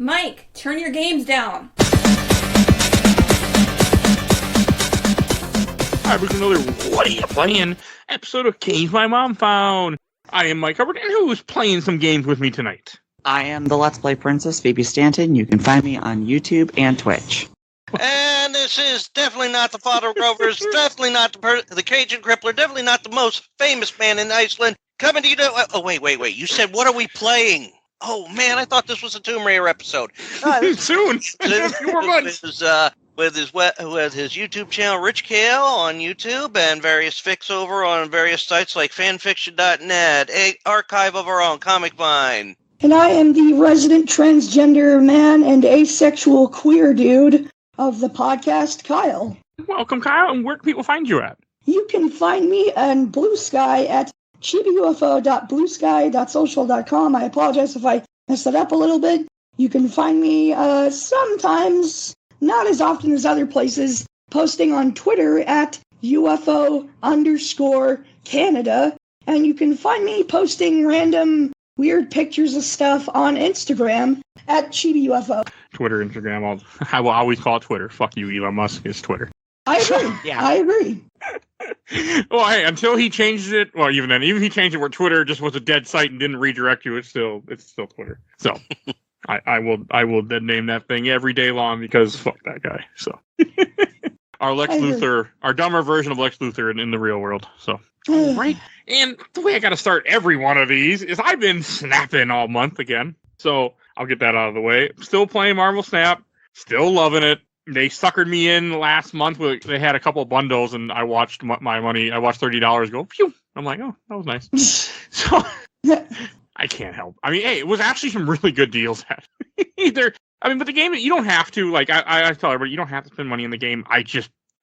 Mike, turn your games down. Hi, we're another What Are You Playing episode of Games My Mom Found. I am Mike Albertin, and who's playing some games with me tonight? I am the Let's Play Princess, Phoebe Stanton. You can find me on YouTube and Twitch. And this is definitely not the father of Rovers, definitely not the Cajun Crippler, definitely not the most famous man in Iceland. Coming to you. Oh, wait. You said, what are we playing? Oh, man, I thought this was a Tomb Raider episode. Soon. In a few more months. With his YouTube channel, Rich Kale, on YouTube, and various fics over on various sites like fanfiction.net, a archive of our own, Comic Vine. And I am the resident transgender man and asexual queer dude of the podcast, Kyle. Welcome, Kyle, and where can people find you at? You can find me on Blue Sky at chibiufo.bluesky.social.com. I apologize if I messed that up a little bit. You can find me sometimes, not as often as other places, posting on Twitter at UFO_Canada. And you can find me posting random weird pictures of stuff on Instagram at ChibiUFO. Twitter, Instagram, I will always call it Twitter. Fuck you, Elon Musk, is Twitter. I agree. Yeah. I agree. Well, hey, until he changes it, well, even if he changed it where Twitter just was a dead site and didn't redirect you, it's still Twitter. So I will then name that thing every day long because fuck that guy. So our Lex Luthor, our dumber version of Lex Luthor in the real world. So right. And the way I got to start every one of these is I've been snapping all month again. So I'll get that out of the way. Still playing Marvel Snap. Still loving it. They suckered me in last month. They had a couple of bundles, and I watched my money. I watched $30 go. Phew. I'm like, oh, that was nice. So I can't help. I mean, hey, it was actually some really good deals. But the game, you don't have to. Like I tell everybody, you don't have to spend money in the game.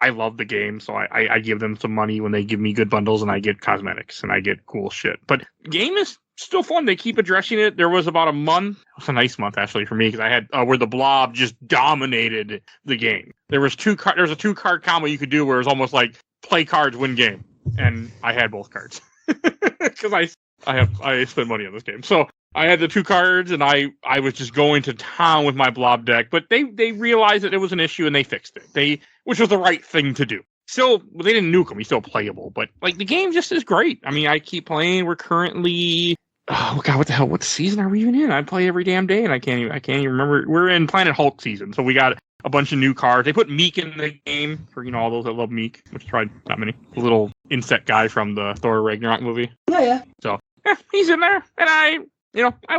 I love the game, so I give them some money when they give me good bundles, and I get cosmetics and I get cool shit. But the game is still fun. They keep addressing it. There was about a month. It was a nice month actually for me because I had where the Blob just dominated the game. There was a 2-card combo you could do where it was almost like play cards, win game, and I had both cards because I spent money on this game. So I had the 2 cards, and I was just going to town with my Blob deck. But they realized that it was an issue, and they fixed it. Which was the right thing to do. Still, they didn't nuke him. He's still playable. But like the game just is great. I mean, I keep playing. We're currently, oh god, what the hell? What season are we even in? I play every damn day, and I can't even remember. We're in Planet Hulk season, so we got a bunch of new cards. They put Meek in the game for all those that love Meek, which is probably not many. The little insect guy from the Thor Ragnarok movie. Oh yeah. So he's in there, and I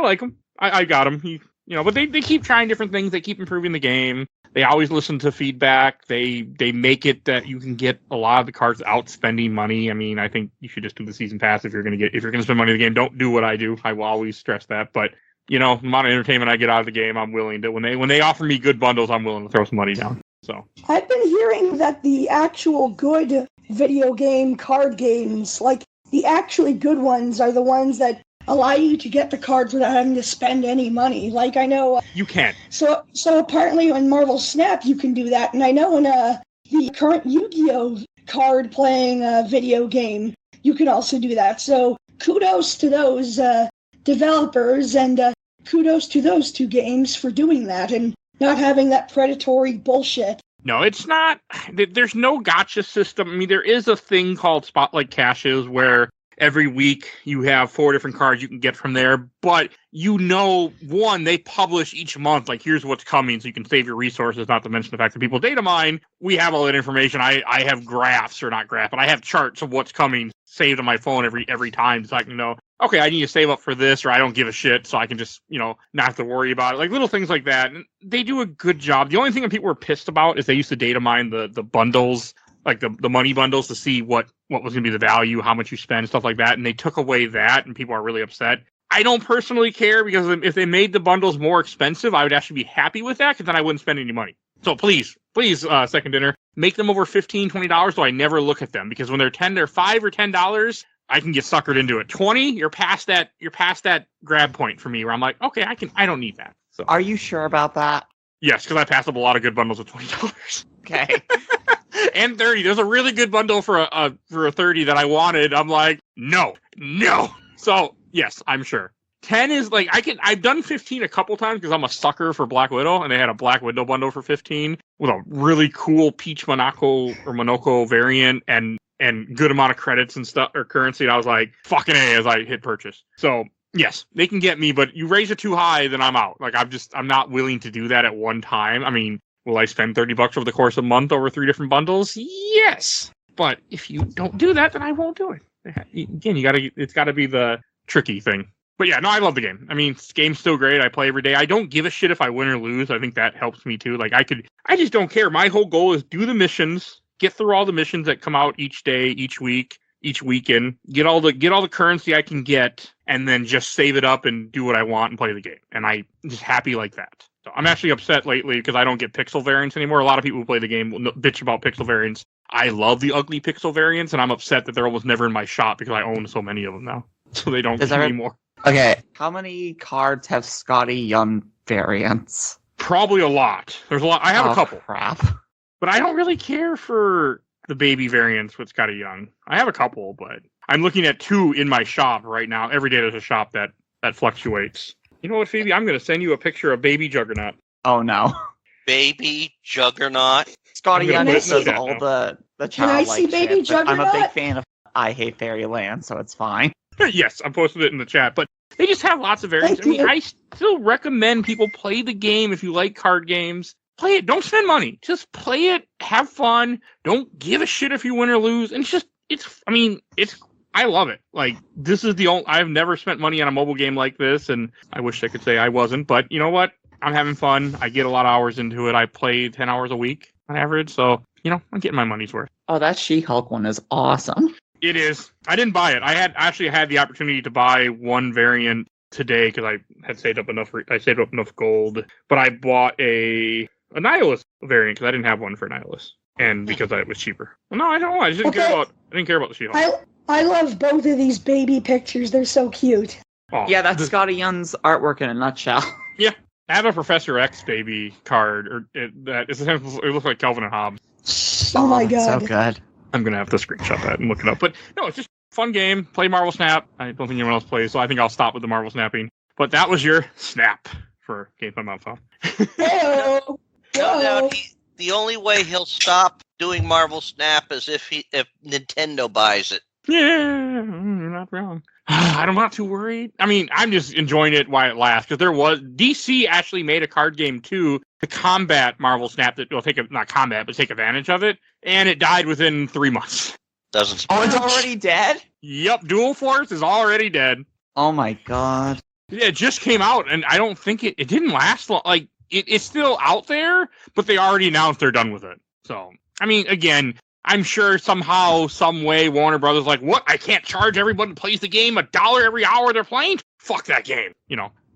like him. I got him. But they keep trying different things. They keep improving the game. They always listen to feedback. They make it that you can get a lot of the cards without spending money. I mean, I think you should just do the season pass if you're going to spend money in the game. Don't do what I do. I will always stress that. But the amount of entertainment I get out of the game, I'm willing to. When they offer me good bundles, I'm willing to throw some money down. So I've been hearing that the actual good video game card games, like the actually good ones, are the ones that allow you to get the cards without having to spend any money. Like, I know... You can. So apparently in Marvel Snap you can do that, and I know in the current Yu-Gi-Oh! Card-playing video game, you can also do that. So kudos to those developers, and kudos to those 2 games for doing that, and not having that predatory bullshit. No, it's not... There's no gotcha system. I mean, there is a thing called Spotlight Caches where every week you have 4 different cards you can get from there, but one, they publish each month, like here's what's coming so you can save your resources, not to mention the fact that people data mine. We have all that information. I have graphs, or not graphs, but I have charts of what's coming saved on my phone every time so I can know, okay, I need to save up for this, or I don't give a shit, so I can just, not have to worry about it. Like little things like that. And they do a good job. The only thing that people were pissed about is they used to data mine the bundles, like the money bundles, to see what was going to be the value, how much you spend, stuff like that. And they took away that, and people are really upset. I don't personally care, because if they made the bundles more expensive, I would actually be happy with that, because then I wouldn't spend any money. So please, Second Dinner, make them over $15, $20 so I never look at them, because when they're $5 or $10, I can get suckered into it. 20, you're past that grab point for me where I'm like, okay, I don't need that. So Are you sure about that? Yes, because I passed up a lot of good bundles with $20. Okay. And 30. There's a really good bundle for a 30 that I wanted. I'm like, no. So yes, I'm sure. 10 is like I've done 15 a couple times because I'm a sucker for Black Widow, and they had a Black Widow bundle for 15 with a really cool Peach Monaco variant and good amount of credits and stuff or currency. And I was like, fucking A, as I hit purchase. So yes, they can get me, but you raise it too high, then I'm out. Like I'm not willing to do that at one time. I mean, will I spend $30 over the course of a month over 3 different bundles? Yes. But if you don't do that, then I won't do it. Again, it's gotta be the tricky thing. But yeah, no, I love the game. I mean, this game's still great. I play every day. I don't give a shit if I win or lose. I think that helps me too. Like I just don't care. My whole goal is do the missions, get through all the missions that come out each day, each week, each weekend, get all the currency I can get, and then just save it up and do what I want and play the game. And I'm just happy like that. So I'm actually upset lately because I don't get pixel variants anymore. A lot of people who play the game will bitch about pixel variants. I love the ugly pixel variants, and I'm upset that they're almost never in my shop because I own so many of them now. So they don't give me more. Okay, how many cards have Scotty Young variants? Probably a lot. There's a lot. I have a couple. Crap. But I don't really care for the baby variants with Scotty Young. I have a couple, but I'm looking at 2 in my shop right now. Every day there's a shop that fluctuates. You know what, Phoebe? I'm going to send you a picture of baby Juggernaut. Oh, no. Baby Juggernaut. Scotty Young does that all now. the Can I childlike see Baby shit, but I'm a big Juggernaut? fan of I Hate Fairyland, so it's fine. Yes, I posted it in the chat, but they just have lots of variants. Thank you. I still recommend people play the game if you like card games. Play it. Don't spend money. Just play it. Have fun. Don't give a shit if you win or lose. And I love it. Like, this is I've never spent money on a mobile game like this, and I wish I could say I wasn't, but you know what? I'm having fun. I get a lot of hours into it. I play 10 hours a week on average, so, I'm getting my money's worth. Oh, that She-Hulk one is awesome. It is. I didn't buy it. I had the opportunity to buy one variant today because I had saved up enough gold, but I bought a Nihilus variant because I didn't have one for Nihilus, and because it was cheaper. No, I don't know. I didn't care about the She-Hulk. I love both of these baby pictures. They're so cute. Oh, Yeah, that's Scotty Young's artwork in a nutshell. Yeah, I have a Professor X baby card, it looks like Calvin and Hobbes. Oh my that's god. so good. I'm gonna have to screenshot that and look it up. But no, it's just a fun game. Play Marvel Snap. I don't think anyone else plays, so I think I'll stop with the Marvel snapping. But that was your snap for Gameplay Mouthful. Hello. No, the only way he'll stop doing Marvel Snap is if Nintendo buys it. Yeah, you're not wrong. I'm not too worried. I mean, I'm just enjoying it while it lasts because DC actually made a card game too to combat Marvel Snap that will take advantage of it, and it died within 3 months. Doesn't. Oh, it's already dead? Yep, Dual Force is already dead. Oh my god. Yeah, it just came out, and I don't think it didn't last long. Like it's still out there, but they already announced they're done with it. So I mean, again. I'm sure somehow, some way, Warner Brothers like, what? I can't charge everyone who plays the game $1 every hour they're playing? Fuck that game.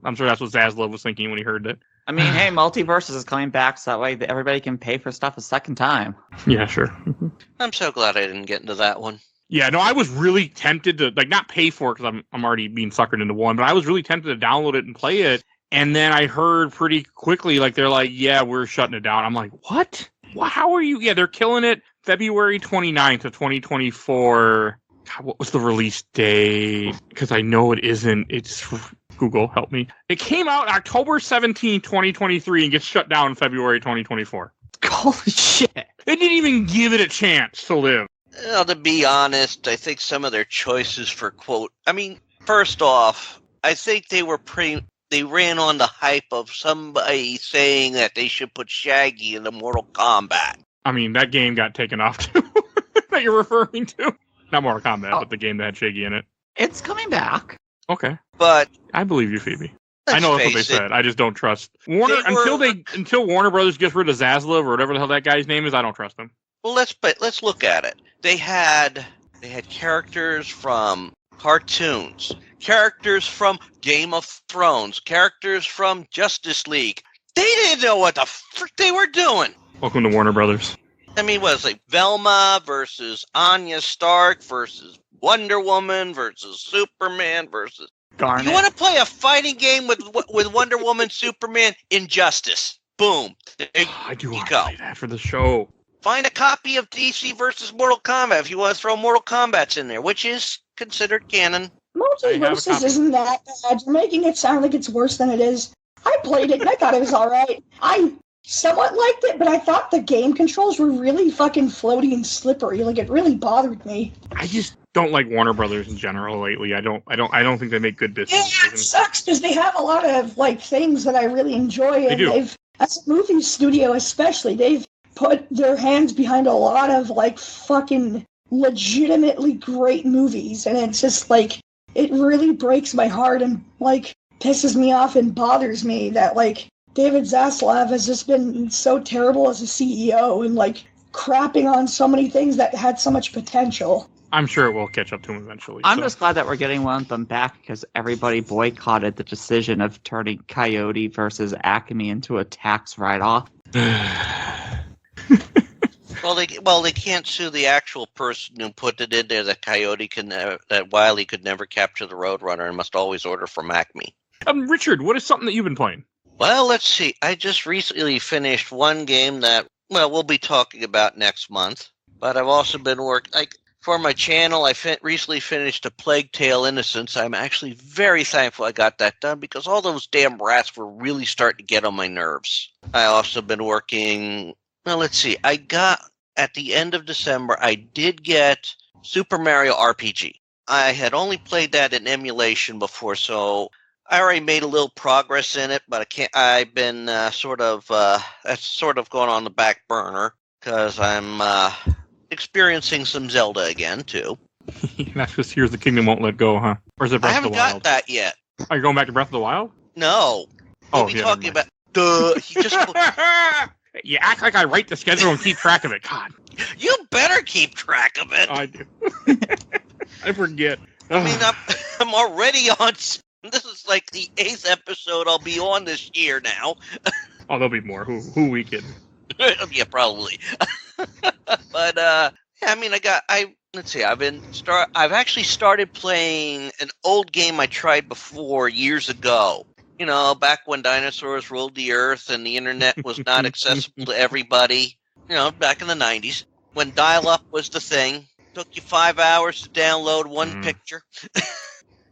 I'm sure that's what Zaslav was thinking when he heard it. I mean, hey, Multiverses is coming back, so that way everybody can pay for stuff a second time. Yeah, sure. I'm so glad I didn't get into that one. Yeah, no, I was really tempted to, not pay for it because I'm already being suckered into one, but I was really tempted to download it and play it. And then I heard pretty quickly, they're like, yeah, we're shutting it down. I'm like, what? How are you? Yeah, they're killing it. February 29th of 2024. God, what was the release date? Because I know it isn't. It's Google, help me. It came out October 17th, 2023 and gets shut down in February 2024. Holy shit. They didn't even give it a chance to live. Well, to be honest, I think some of their choices for first off, I think they ran on the hype of somebody saying that they should put Shaggy into Mortal Kombat. I mean, that game got taken off too, that you're referring to. Not Mortal Kombat, but the game that had Shaggy in it. It's coming back. Okay. But I believe you, Phoebe. I know that's what they said. I just don't trust Warner until Warner Brothers gets rid of Zaslav or whatever the hell that guy's name is. I don't trust them. Well, let's look at it. They had characters from cartoons, characters from Game of Thrones, characters from Justice League. They didn't know what the frick they were doing. Welcome to Warner Brothers. I mean, what is it? Velma versus Arya Stark versus Wonder Woman versus Superman versus. Darn You want to play a fighting game with Wonder Woman, Superman, Injustice? Boom. I do want to play that for the show. Find a copy of DC versus Mortal Kombat if you want to throw Mortal Kombat's in there, which is considered canon. Multiversus isn't that bad. You're making it sound like it's worse than it is. I played it and I thought it was alright. I somewhat liked it, but I thought the game controls were really fucking floaty and slippery. Like, it really bothered me. I just don't like Warner Brothers in general lately. I don't think they make good business decisions. It sucks because they have a lot of like things that I really enjoy, and they've, as a movie studio especially, they've put their hands behind a lot of like fucking legitimately great movies, and it's just like it really breaks my heart and like pisses me off and bothers me that like David Zaslav has just been so terrible as a CEO and like crapping on so many things that had so much potential. I'm sure it will catch up to him eventually. I'm just glad that we're getting one of them back because everybody boycotted the decision of turning Coyote versus Acme into a tax write-off. Well, they can't sue the actual person who put it in there that that Wile could never capture the Roadrunner and must always order from Acme. Richard, what is something that you've been playing? Well, let's see. I just recently finished one game that, well, we'll be talking about next month. But I've also been working, for my channel, I recently finished A Plague Tale Innocence. I'm actually very thankful I got that done because all those damn rats were really starting to get on my nerves. I also been working, well, let's see. At the end of December, I did get Super Mario RPG. I had only played that in emulation before, so I already made a little progress in it, but I've been that's sort of going on the back burner because I'm experiencing some Zelda again too. That's because Tears of the Kingdom won't let go, huh? Or is it Breath of the Wild? I haven't got that yet. Are you going back to Breath of the Wild? No. We'll be talking about. You just. You act like I write the schedule and keep track of it. God. You better keep track of it. I do. I forget. I mean, I'm already on. This is like the 8th episode I'll be on this year now. Oh, there'll be more. Who we kidding? Yeah, probably. But I mean, let's see. I've actually started playing an old game I tried before years ago. You know, back when dinosaurs ruled the earth and the internet was not accessible to everybody. You know, back in the 90s when dial-up was the thing. Took you 5 hours to download one picture.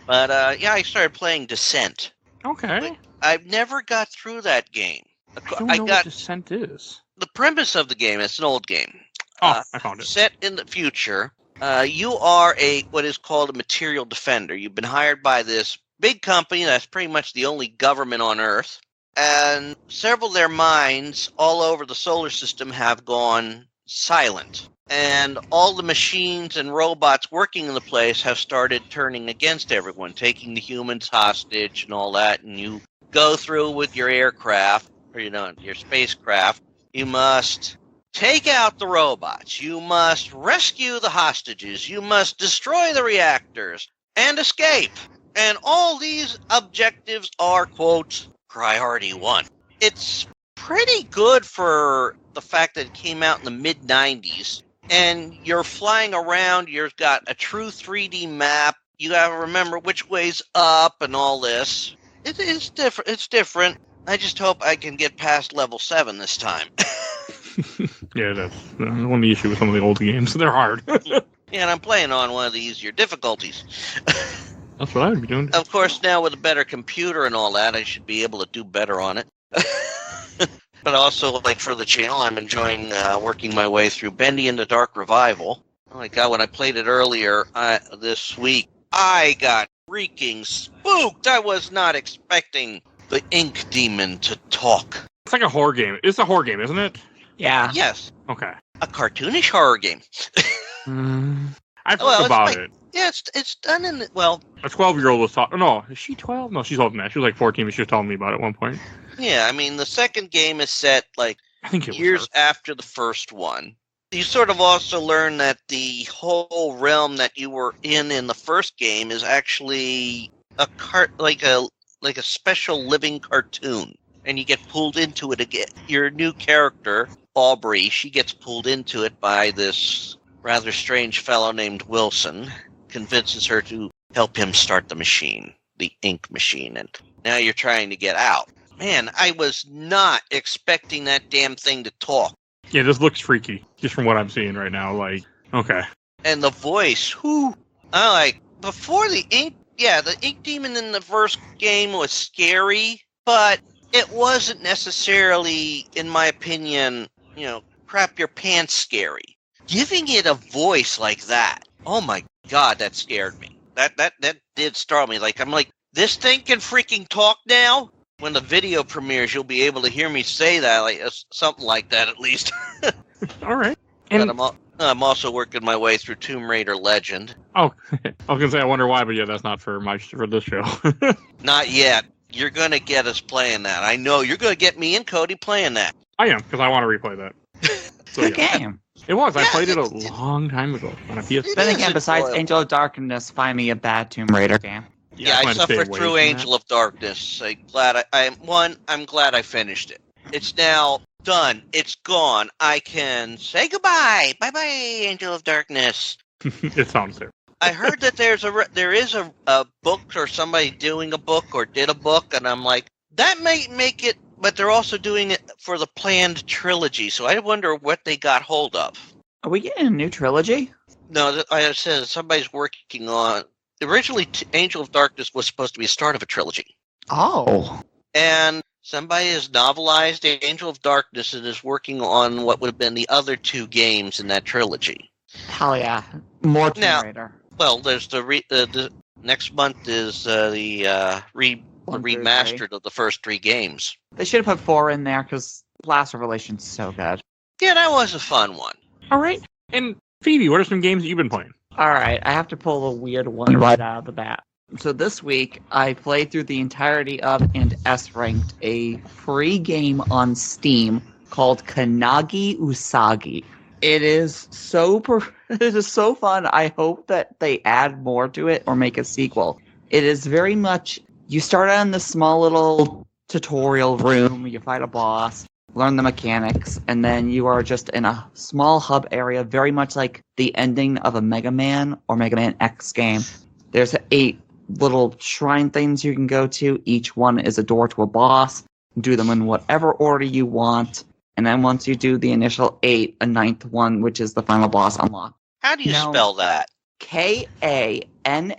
But yeah, I started playing Descent. Okay. But I've never got through that game. I don't know what Descent is. The premise of the game, it's an old game. I found it. Set in the future, you are what is called a material defender. You've been hired by this big company that's pretty much the only government on Earth. And several of their mines all over the solar system have gone silent. And all the machines and robots working in the place have started turning against everyone, taking the humans hostage and all that. And you go through with your aircraft, or your spacecraft. You must take out the robots. You must rescue the hostages. You must destroy the reactors and escape. And all these objectives are, quote, priority 1. It's pretty good for the fact that it came out in the mid-90s. And you're flying around. You've got a true 3D map. You got to remember which way's up and all this. It's different. It's different. I just hope I can get past level 7 this time. Yeah, that's one of the issues with some of the old games. They're hard. Yeah, and I'm playing on one of the easier difficulties. That's what I would be doing. Of course, now with a better computer and all that, I should be able to do better on it. But also, for the channel, I'm enjoying working my way through Bendy and the Dark Revival. Oh my god, when I played it earlier this week, I got freaking spooked. I was not expecting the Ink Demon to talk. It's like a horror game. It's a horror game, isn't it? Yeah. Yes. Okay. A cartoonish horror game. I've heard about it. Yeah, it's done in... A 12-year-old was talking... No, is she 12? No, she's older than that. She was like 14, but she was telling me about it at one point. Yeah, I mean, the second game is set, I think it years after the first one. You sort of also learn that the whole realm that you were in the first game is actually like a special living cartoon. And you get pulled into it again. Your new character, Aubrey, she gets pulled into it by this rather strange fellow named Wilson, convinces her to help him start the machine, the ink machine, and now you're trying to get out. Man, I was not expecting that damn thing to talk. Yeah, this looks freaky, just from what I'm seeing right now. Okay. And the voice, before the ink Yeah, the ink demon in the first game was scary, but it wasn't necessarily, in my opinion, crap your pants scary. Giving it a voice like that, oh my god, that scared me. That did startle me. I'm like, this thing can freaking talk now? When the video premieres, you'll be able to hear me say that, something like that at least. All right. But I'm also working my way through Tomb Raider Legend. Oh, I was gonna say I wonder why, but yeah, that's not for this show. Not yet. You're gonna get us playing that. I know you're gonna get me and Cody playing that. I am, because I want to replay that. So, Good yeah. game. It was. I played it a long time ago on a PS. Then is again, besides enjoyable. Angel of Darkness, find me a bad Tomb Raider game. Yeah, I plan to stay suffered away through from that. Angel of Darkness. I'm glad I finished it. It's now done. It's gone. I can say goodbye. Bye bye, Angel of Darkness. It sounds there. I heard that there is a book or somebody doing a book or did a book, and I'm like, that might make it, but they're also doing it for the planned trilogy, so I wonder what they got hold of. Are we getting a new trilogy? No, I said somebody's working on. Originally, Angel of Darkness was supposed to be the start of a trilogy. Oh. And somebody has novelized Angel of Darkness and is working on what would have been the other two games in that trilogy. Hell yeah. More Tomb Now- Raider. Well, there's the next month is the 1 through remastered of the first three games. They should have put 4 in there because Last Revelation's so good. Yeah, that was a fun one. All right. And Phoebe, what are some games that you've been playing? Alright, I have to pull a weird one right out of the bat. So this week, I played through the entirety of and S-ranked a free game on Steam called Kanagi Usagi. It is it is so fun. I hope that they add more to it or make a sequel. It is very much, you start out in this small little tutorial room, you fight a boss, learn the mechanics, and then you are just in a small hub area, very much like the ending of a Mega Man or Mega Man X game. There's 8 little shrine things you can go to. Each one is a door to a boss. Do them in whatever order you want. And then once you do the initial 8, a 9th one, which is the final boss, unlocked. How do you No. spell that? Kanagi, and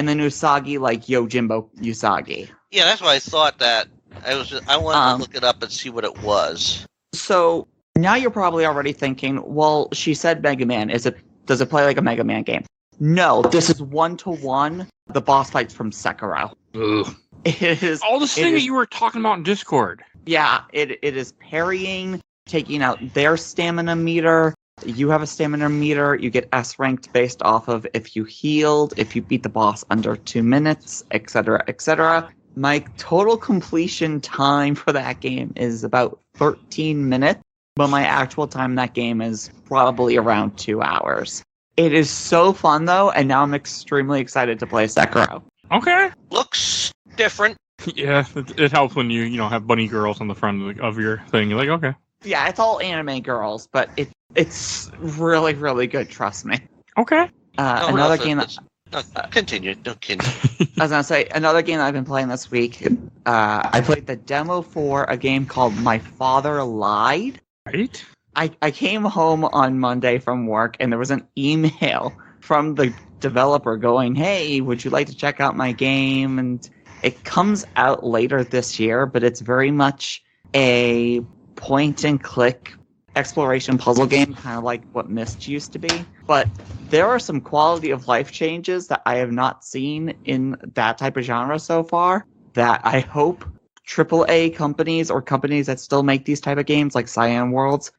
then Usagi like Yojimbo Usagi. Yeah, that's why I thought that. I wanted to look it up and see what it was. So now you're probably already thinking, well, she said Mega Man. Does it play like a Mega Man game? No, this is 1-to-1. The boss fights from Sekiro. Ugh. It is All this it thing that is- you were talking about in Discord. Yeah, it is parrying, taking out their stamina meter. You have a stamina meter. You get S ranked based off of if you healed, if you beat the boss under 2 minutes, etc., etc. My total completion time for that game is about 13 minutes, but my actual time in that game is probably around 2 hours. It is so fun though, and now I'm extremely excited to play Sekiro. Okay. Looks different. Yeah, it helps when you have bunny girls on the front of your thing. You're like, okay. Yeah, it's all anime girls, but it's really, really good, trust me. Okay. Another game Continue. No, continue. I was gonna say another game I've been playing this week. I played the demo for a game called My Father Lied. Right? I came home on Monday from work and there was an email from the developer going, "Hey, would you like to check out my game?" And it comes out later this year, but it's very much a point-and-click exploration puzzle game, kind of like what Myst used to be. But there are some quality of life changes that I have not seen in that type of genre so far that I hope AAA companies or companies that still make these type of games like Cyan Worlds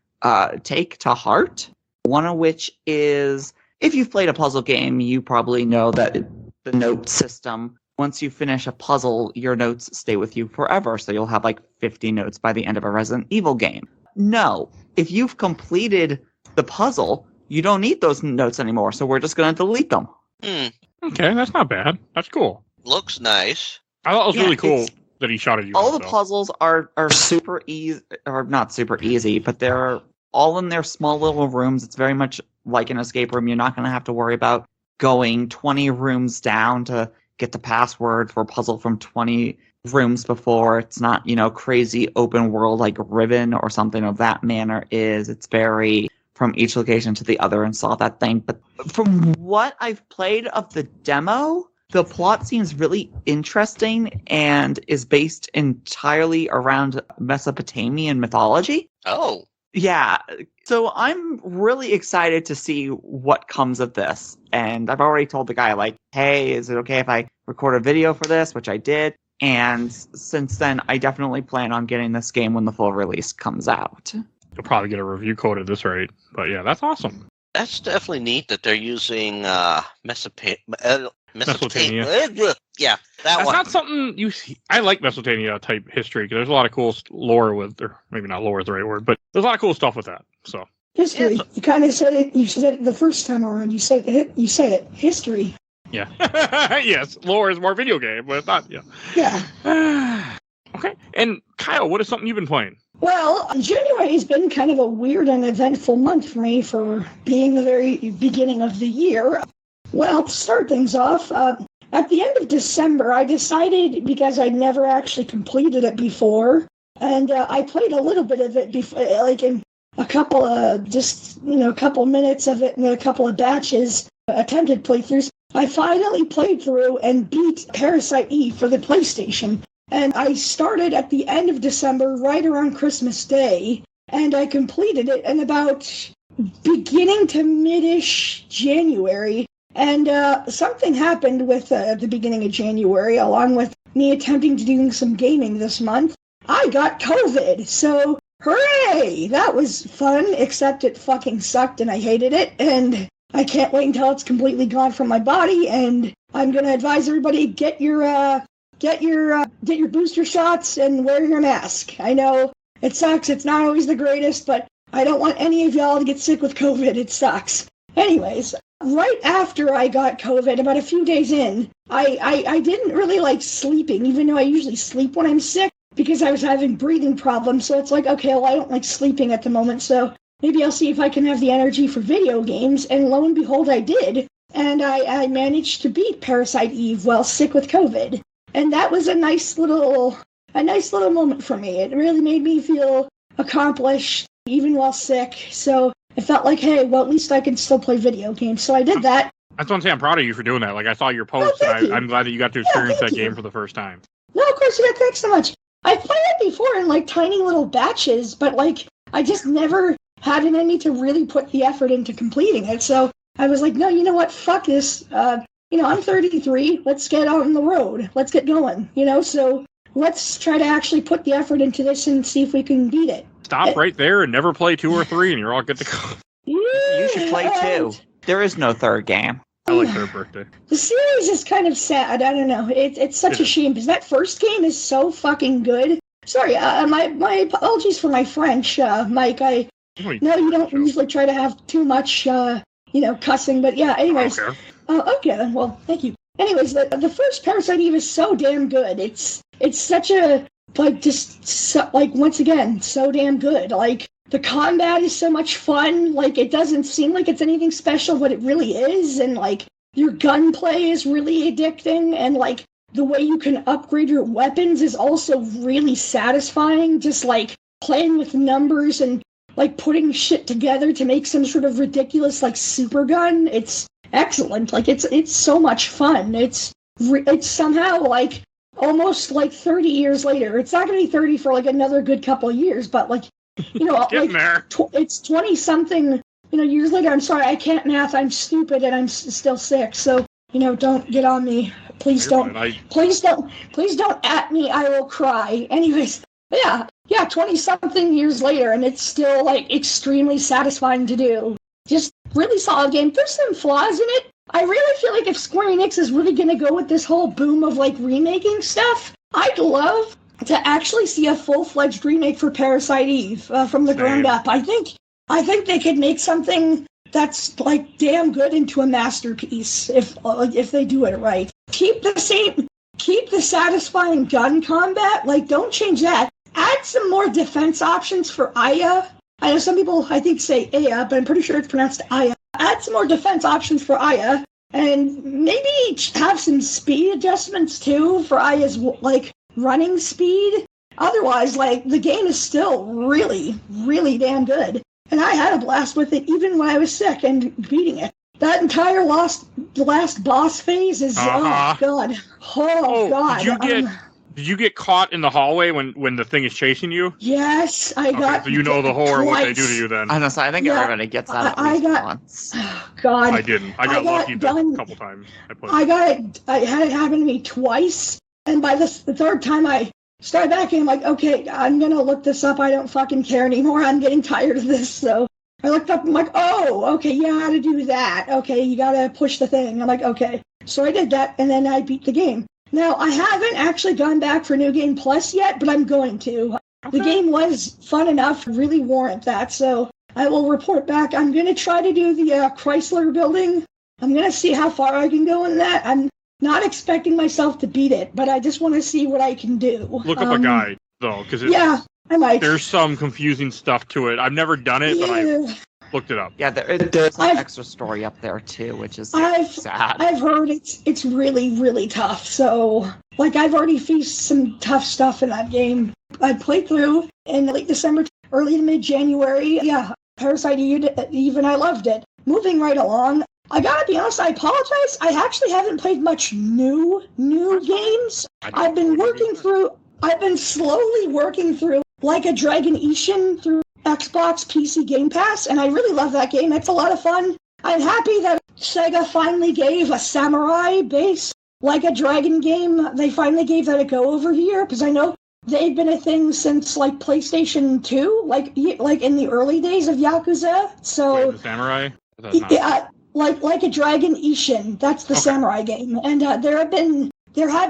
take to heart. One of which is, if you've played a puzzle game, you probably know that the note system, once you finish a puzzle, your notes stay with you forever. So you'll have like 50 notes by the end of a Resident Evil game. No, if you've completed the puzzle, you don't need those notes anymore. So we're just going to delete them. Okay, that's not bad. That's cool. Looks nice. I thought it was Yeah, really cool it's- that he shot at you. All the also. puzzles are super easy, or not super easy, but they're all in their small little rooms. It's very much like an escape room. You're not going to have to worry about going 20 rooms down to get the password for a puzzle from 20 rooms before. It's not, crazy open world like Riven or something of that manner is. It's very from each location to the other and saw that thing. But from what I've played of the demo, the plot seems really interesting and is based entirely around Mesopotamian mythology. Oh. Yeah, so I'm really excited to see what comes of this. And I've already told the guy, like, hey, is it okay if I record a video for this? Which I did. And since then, I definitely plan on getting this game when the full release comes out. You'll probably get a review code at this rate. But yeah, that's awesome. That's definitely neat that they're using Mesopotamia. Yeah, That's one. not something you see. I like Mesopotamia type history because there's a lot of cool lore with, or maybe not lore is the right word, but there's a lot of cool stuff with that. So History. You kind of said it. You said it the first time around. You said it. History. yeah, yes, lore is more video game, but it's not. Yeah. Yeah. Okay. And Kyle, what is something you've been playing? Well, January has been kind of a weird and eventful month for me for being the very beginning of the year. Well, to start things off, at the end of December, I decided, because I'd never actually completed it before, and I played a little bit of it before, like in a couple of, a couple minutes of it in a couple of batches, attempted playthroughs. I finally played through and beat Parasite Eve for the PlayStation. And I started at the end of December, right around Christmas Day, and I completed it in about beginning to mid-ish January. And something happened with the beginning of January, along with me attempting to do some gaming this month. I got COVID, so hooray! That was fun, except it fucking sucked and I hated it, and I can't wait until it's completely gone from my body, and I'm going to advise everybody, get your booster shots and wear your mask. I know it sucks, it's not always the greatest, but I don't want any of y'all to get sick with COVID, it sucks. Anyways, right after I got COVID, about a few days in, I didn't really like sleeping, even though I usually sleep when I'm sick, because I was having breathing problems, so it's like, okay, well, I don't like sleeping at the moment, so maybe I'll see if I can have the energy for video games, and lo and behold, I did, and I managed to beat Parasite Eve while sick with COVID, and that was a nice little moment for me. It really made me feel accomplished, even while sick, so I felt like, hey, well, at least I can still play video games. So I did that. I just want to say I'm proud of you for doing that. Like, I saw your post, and I'm glad that you got to experience that game for the first time. No, of course, yeah, thanks so much. I played it before in, like, tiny little batches, but, like, I just never had it in me to really put the effort into completing it. So I was like, no, you know what? Fuck this. I'm 33. Let's get out on the road. Let's get going, So let's try to actually put the effort into this and see if we can beat it. Stop right there and never play 2 or 3, and you're all good to go. You should play 2. There is no third game. I like their birthday. The series is kind of sad. I don't know. It's such a shame, because that first game is so fucking good. Sorry, my apologies for my French, Mike. I know you don't usually try to have too much, cussing, but yeah, anyways. Okay, then, well, thank you. Anyways, the first Parasite Eve is so damn good. It's such a... once again, so damn good. Like, the combat is so much fun. Like, it doesn't seem like it's anything special, but it really is. And, like, your gunplay is really addicting. And, like, the way you can upgrade your weapons is also really satisfying. Just, like, playing with numbers and, like, putting shit together to make some sort of ridiculous, like, super gun. It's excellent. Like, it's so much fun. It's somehow, like... almost like 30 years later. It's not going to be 30 for like another good couple of years, but like, it's 20 something, years later. I'm sorry, I can't math. I'm stupid and I'm still sick. So, don't get on me. Please don't at me. I will cry. Anyways, yeah, 20 something years later, and it's still like extremely satisfying to do. Just really solid game. There's some flaws in it. I really feel like if Square Enix is really going to go with this whole boom of, like, remaking stuff, I'd love to actually see a full-fledged remake for Parasite Eve from the ground up. I think they could make something that's, like, damn good into a masterpiece if they do it right. Keep the satisfying gun combat. Like, don't change that. Add some more defense options for Aya. I know some people, I think, say Aya, but I'm pretty sure it's pronounced Aya. Add some more defense options for Aya, and maybe have some speed adjustments, too, for Aya's, like, running speed. Otherwise, like, the game is still really, really damn good. and I had a blast with it even when I was sick and beating it. That entire the last boss phase is, oh god. Oh god. Did you get caught in the hallway when the thing is chasing you? Yes, I got. So you know the horror of what they do to you then. I think everybody gets that at least once. Oh, god. I didn't. I got lucky a couple times. I had it happen to me twice, and by the third time I started back, and I'm like, okay, I'm gonna look this up. I don't fucking care anymore. I'm getting tired of this. So I looked up. I'm like, oh, okay, yeah, how to do that? Okay, you gotta push the thing. I'm like, okay. So I did that, and then I beat the game. Now, I haven't actually gone back for New Game Plus yet, but I'm going to. Okay. The game was fun enough to really warrant that, so I will report back. I'm going to try to do the Chrysler building. I'm going to see how far I can go in that. I'm not expecting myself to beat it, but I just want to see what I can do. Look up a guide, though, because I might. There's some confusing stuff to it. I've never done it, but I looked it up. Yeah, there's an extra story up there too, which is sad. I've heard it's really, really tough. So, like, I've already faced some tough stuff in that game. I played through in late December, early to mid-January. Yeah, Parasite Eve, and I loved it. Moving right along, I gotta be honest, I apologize. I actually haven't played much new games. I've been slowly working through Like a Dragon Ishin through Xbox PC Game Pass, and I really love that game. It's a lot of fun. I'm happy that Sega finally gave a samurai-based Like a Dragon game. They finally gave that a go over here, because I know they've been a thing since, like, PlayStation 2, like in the early days of Yakuza. So, the samurai? Yeah, like a Dragon Ishin. That's the samurai game. And there have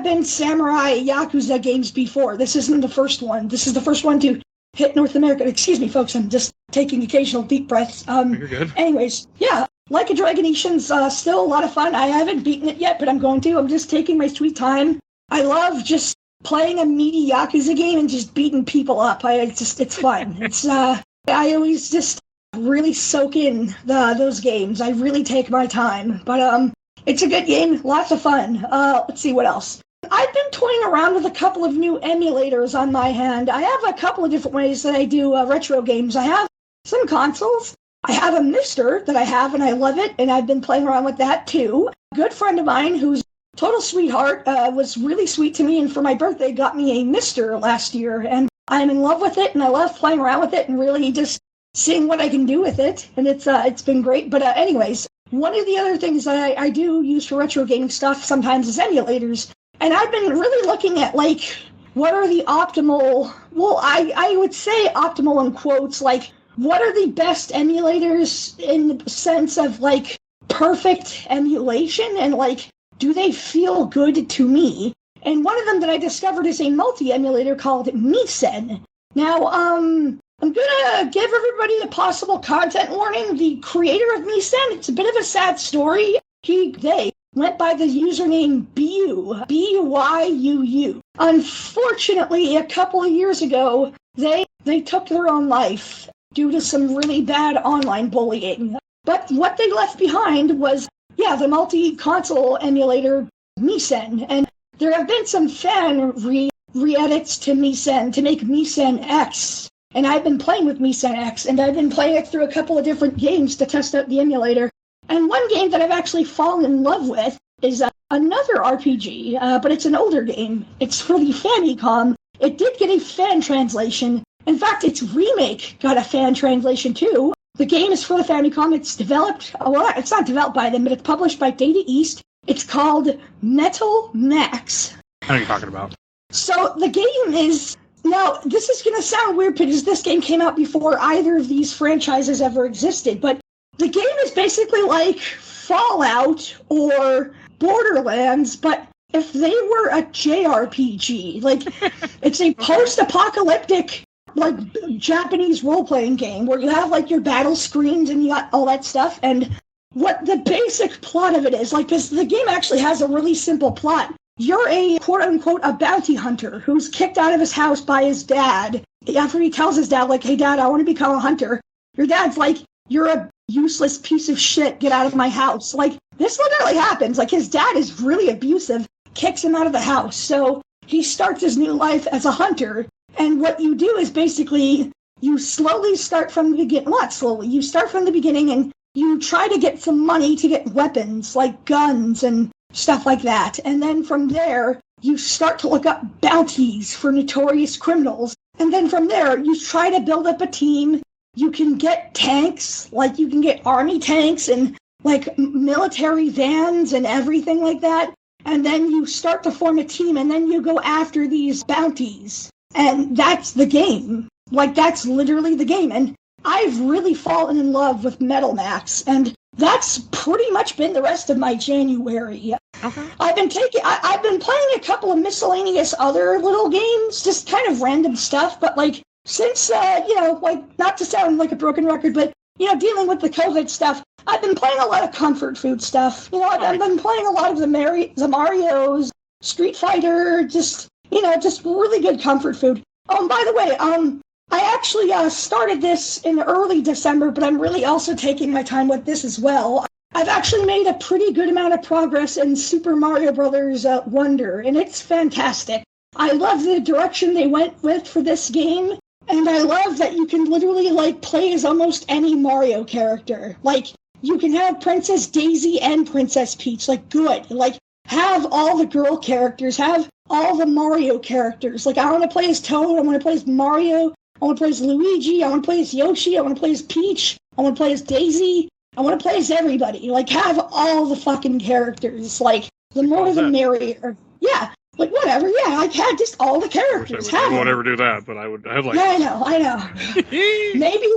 been samurai Yakuza games before. This isn't the first one. This is the first one to hit North America. Excuse me, folks. I'm just taking occasional deep breaths. You're good. Anyways, yeah. Like a Dragon Ishin's still a lot of fun. I haven't beaten it yet, but I'm going to. I'm just taking my sweet time. I love just playing a meaty Yakuza game and just beating people up. It's fun. It's I always just really soak in those games. I really take my time. But it's a good game. Lots of fun. Let's see what else. I've been toying around with a couple of new emulators on my hand. I have a couple of different ways that I do retro games. I have some consoles. I have a Mister that I have, and I love it, and I've been playing around with that, too. A good friend of mine, who's a total sweetheart, was really sweet to me, and for my birthday got me a Mister last year, and I'm in love with it, and I love playing around with it and really just seeing what I can do with it, and it's been great. But anyways, one of the other things that I do use for retro gaming stuff sometimes is emulators. And I've been really looking at, like, what are the optimal, well, I would say optimal in quotes, like, what are the best emulators in the sense of, like, perfect emulation, and, like, do they feel good to me? And one of them that I discovered is a multi-emulator called Misen. Now, I'm gonna give everybody a possible content warning. The creator of Misen, it's a bit of a sad story. They went by the username BYUU. B-Y-U-U. Unfortunately, a couple of years ago, they took their own life due to some really bad online bullying. But what they left behind was, the multi-console emulator Misen. And there have been some fan re-edits to Misen to make Misen X. And I've been playing with Misen X, and I've been playing it through a couple of different games to test out the emulator. And one game that I've actually fallen in love with is another RPG, but it's an older game. It's for the Famicom. It did get a fan translation. In fact, its remake got a fan translation too. The game is for the Famicom. It's developed, well, it's not developed by them, but it's published by Data East. It's called Metal Max. I know what you're talking about. So the game is, now this is going to sound weird because this game came out before either of these franchises ever existed, but the game is basically like Fallout or Borderlands, but if they were a JRPG, like, it's a post-apocalyptic, like, Japanese role-playing game where you have, like, your battle screens and you got all that stuff, and what the basic plot of it is, like, because the game actually has a really simple plot. You're a, quote-unquote, a bounty hunter who's kicked out of his house by his dad. After he tells his dad, like, hey, Dad, I want to become a hunter, your dad's like, you're a useless piece of shit, get out of my house. Like, this literally happens. Like, his dad is really abusive, kicks him out of the house. So he starts his new life as a hunter. And what you do is basically you slowly start from the beginning. Not slowly. You start from the beginning and you try to get some money to get weapons, like guns and stuff like that. And then from there, you start to look up bounties for notorious criminals. And then from there, you try to build up a team. You can get tanks, like you can get army tanks and like military vans and everything like that. And then you start to form a team, and then you go after these bounties. And that's the game. Like, that's literally the game. And I've really fallen in love with Metal Max, and that's pretty much been the rest of my January. Okay. I've been playing a couple of miscellaneous other little games, just kind of random stuff, but like, since, like, not to sound like a broken record, but, dealing with the COVID stuff, I've been playing a lot of comfort food stuff. I've been playing a lot of the Marios, Street Fighter, just really good comfort food. Oh, and by the way, I actually started this in early December, but I'm really also taking my time with this as well. I've actually made a pretty good amount of progress in Super Mario Bros. Wonder, and it's fantastic. I love the direction they went with for this game, and I love that you can literally, like, play as almost any Mario character. Like, you can have Princess Daisy and Princess Peach, like, good. Like, have all the girl characters, have all the Mario characters. Like, I want to play as Toad, I want to play as Mario, I want to play as Luigi, I want to play as Yoshi, I want to play as Peach, I want to play as Daisy, I want to play as everybody. Like, have all the fucking characters. Like, the more the merrier. Yeah, like, whatever, yeah, I had just all the characters. I won't ever do that, but I'd like... Yeah, I know. Maybe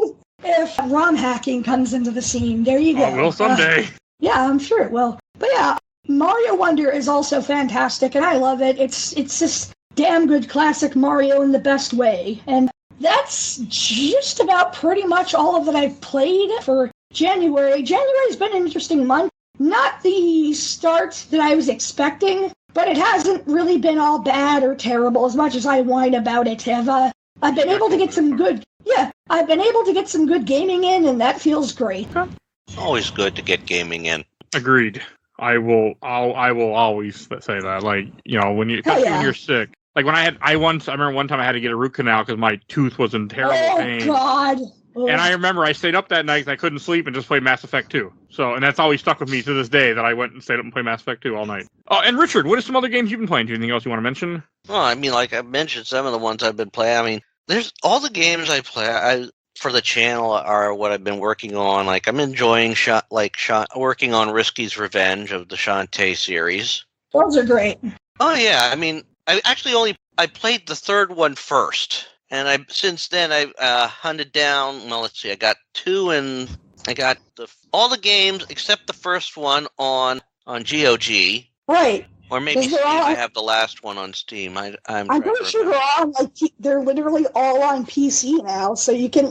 if ROM hacking comes into the scene, there you go. Oh, well, someday. Yeah, I'm sure it will. But yeah, Mario Wonder is also fantastic, and I love it. It's just damn good classic Mario in the best way. And that's just about pretty much all of that I've played for January. January's been an interesting month. Not the start that I was expecting, but it hasn't really been all bad or terrible as much as I whine about it. I've been able to get some good... Yeah, I've been able to get some good gaming in, and that feels great. Always good to get gaming in. Agreed. I will always say that. Like, when you're sick. Like when I remember one time I had to get a root canal because my tooth was in terrible pain. Oh, God. And I remember I stayed up that night because I couldn't sleep and just played Mass Effect 2. And that's always stuck with me to this day that I went and stayed up and played Mass Effect 2 all night. Oh, and Richard, what are some other games you've been playing? Do you anything else you want to mention? Well, I mean, like I mentioned some of the ones I've been playing. I mean, there's all the games I play for the channel are what I've been working on. Like I'm enjoying working on Risky's Revenge of the Shantae series. Those are great. Oh yeah, I mean, I played the third one first. And since then I hunted down. Well, let's see. I got two, and I got all the games except the first one on GOG. Right. Or maybe Steam. I have the last one on Steam. I'm pretty sure they're literally all on PC now, so you can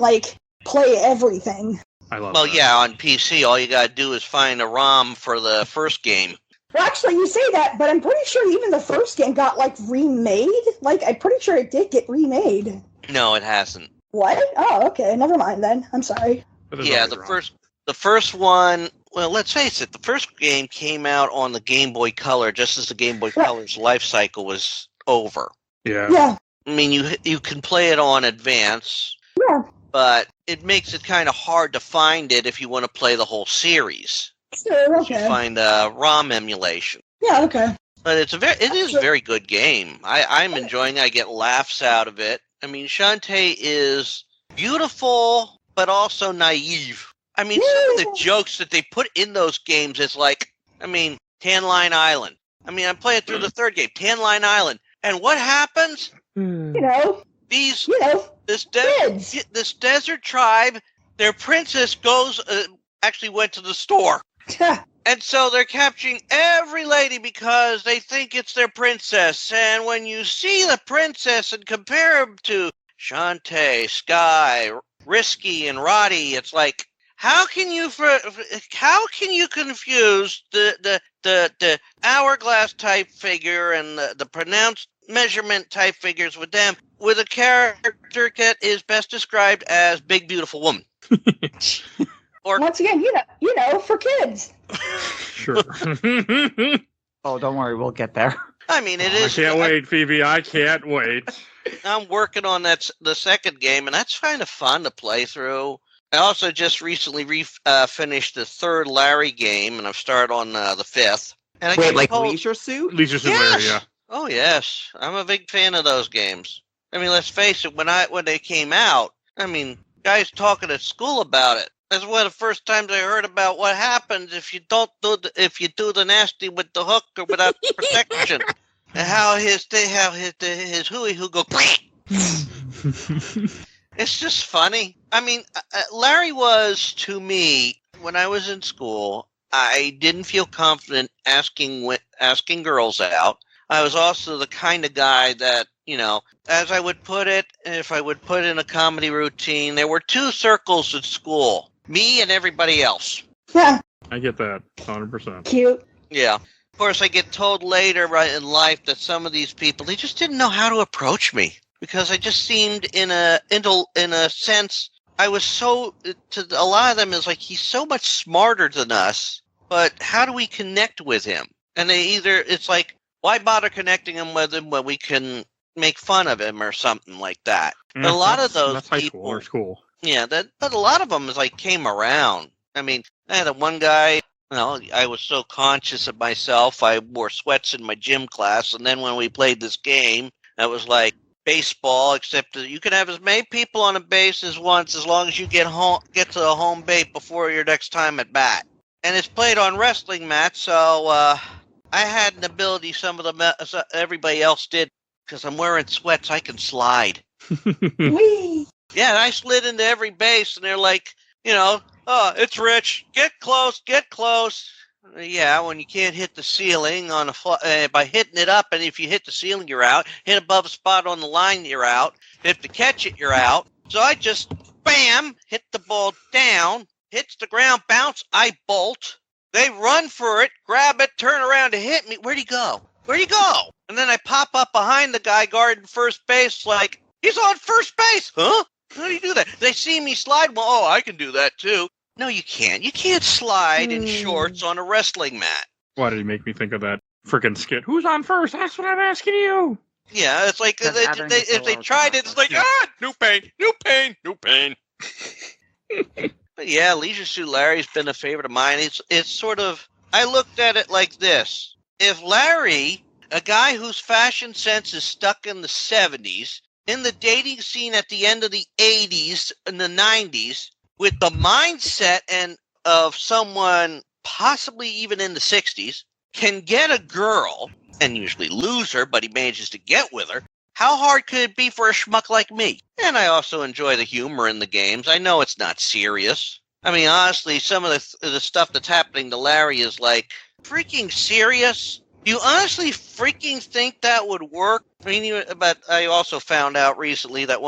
play everything. I love. Well, that. Yeah, on PC, all you gotta do is find a ROM for the first game. Well, actually, you say that, but I'm pretty sure even the first game got, remade. I'm pretty sure it did get remade. No, it hasn't. What? Oh, okay. Never mind then. I'm sorry. Yeah, the first one, well, let's face it, the first game came out on the Game Boy Color just as the Game Boy Color's life cycle was over. Yeah. Yeah. I mean, you can play it on Advance. Yeah. But it makes it kind of hard to find it if you want to play the whole series. Sure, okay. You find a ROM emulation. Yeah, okay. But it is a very good game. I'm enjoying it. I get laughs out of it. I mean, Shantae is beautiful, but also naive. I mean, some of the jokes that they put in those games is Tan Line Island. I mean, I'm playing through the third game, Tan Line Island. And what happens? This desert tribe, their princess actually went to the store. And so they're capturing every lady because they think it's their princess. And when you see the princess and compare them to Shantae, Sky, Risky, and Roddy, it's like, how can you confuse the hourglass type figure and the pronounced measurement type figures with them with a character that is best described as big beautiful woman? Or once again, for kids. Sure. Oh, don't worry, we'll get there. I mean, it I is. can't wait, Phoebe. I can't wait. I'm working on the second game, and that's kind of fun to play through. I also just recently finished the third Larry game, and I've started on the fifth. And I Wait, get like told- Leisure Suit? Leisure Suit Larry, yeah. Oh yes, I'm a big fan of those games. I mean, let's face it. When they came out, I mean, guys talking at school about it. That's one of the first times I heard about what happens if you do the nasty with the hook or without protection, and how his hooey hoo go. It's just funny. I mean, Larry was, to me, when I was in school, I didn't feel confident asking girls out. I was also the kind of guy that, as I would put it, if I would put in a comedy routine, there were two circles at school, me and everybody else. Yeah, I get that, 100%. cute. Yeah. Of course, I get told later right in life that some of these people, they just didn't know how to approach me because I just seemed in a sense, I was so, to a lot of them, is like, he's so much smarter than us, but how do we connect with him? And it's like, why bother connecting him with him when we can make fun of him or something like that? But a lot of those that's high people, school or school. yeah, but a lot of them is like came around. I mean, I had one guy. I was so conscious of myself. I wore sweats in my gym class, and then when we played this game, that was like baseball, except that you can have as many people on a base as once, as long as you get to the home base before your next time at bat. And it's played on wrestling mats, so I had an ability everybody else did, because I'm wearing sweats. I can slide. Whee! Yeah, and I slid into every base, and they're like, oh, it's Rich. Get close, get close. Yeah, when you can't hit the ceiling by hitting it up, and if you hit the ceiling, you're out. Hit above a spot on the line, you're out. If to catch it, you're out. So I just, bam, hit the ball down, hits the ground, bounce, I bolt. They run for it, grab it, turn around to hit me. Where'd he go? Where'd he go? And then I pop up behind the guy guarding first base like, he's on first base. Huh? How do you do that? They see me slide. Well, I can do that too. No, you can't. You can't slide in shorts on a wrestling mat. Why did he make me think of that freaking skit? Who's on first? That's what I'm asking you. Yeah, it's like if they tried it, it's like, new pain, new pain, new pain. But yeah, Leisure Suit Larry's been a favorite of mine. It's sort of, I looked at it like this. If Larry, a guy whose fashion sense is stuck in the 70s, in the dating scene at the end of the 80s and the 90s, with the mindset of someone possibly even in the 60s, can get a girl, and usually lose her, but he manages to get with her, how hard could it be for a schmuck like me? And I also enjoy the humor in the games. I know it's not serious. I mean, honestly, some of the stuff that's happening to Larry is like, freaking serious? You honestly freaking think that would work? I mean, but I also found out recently that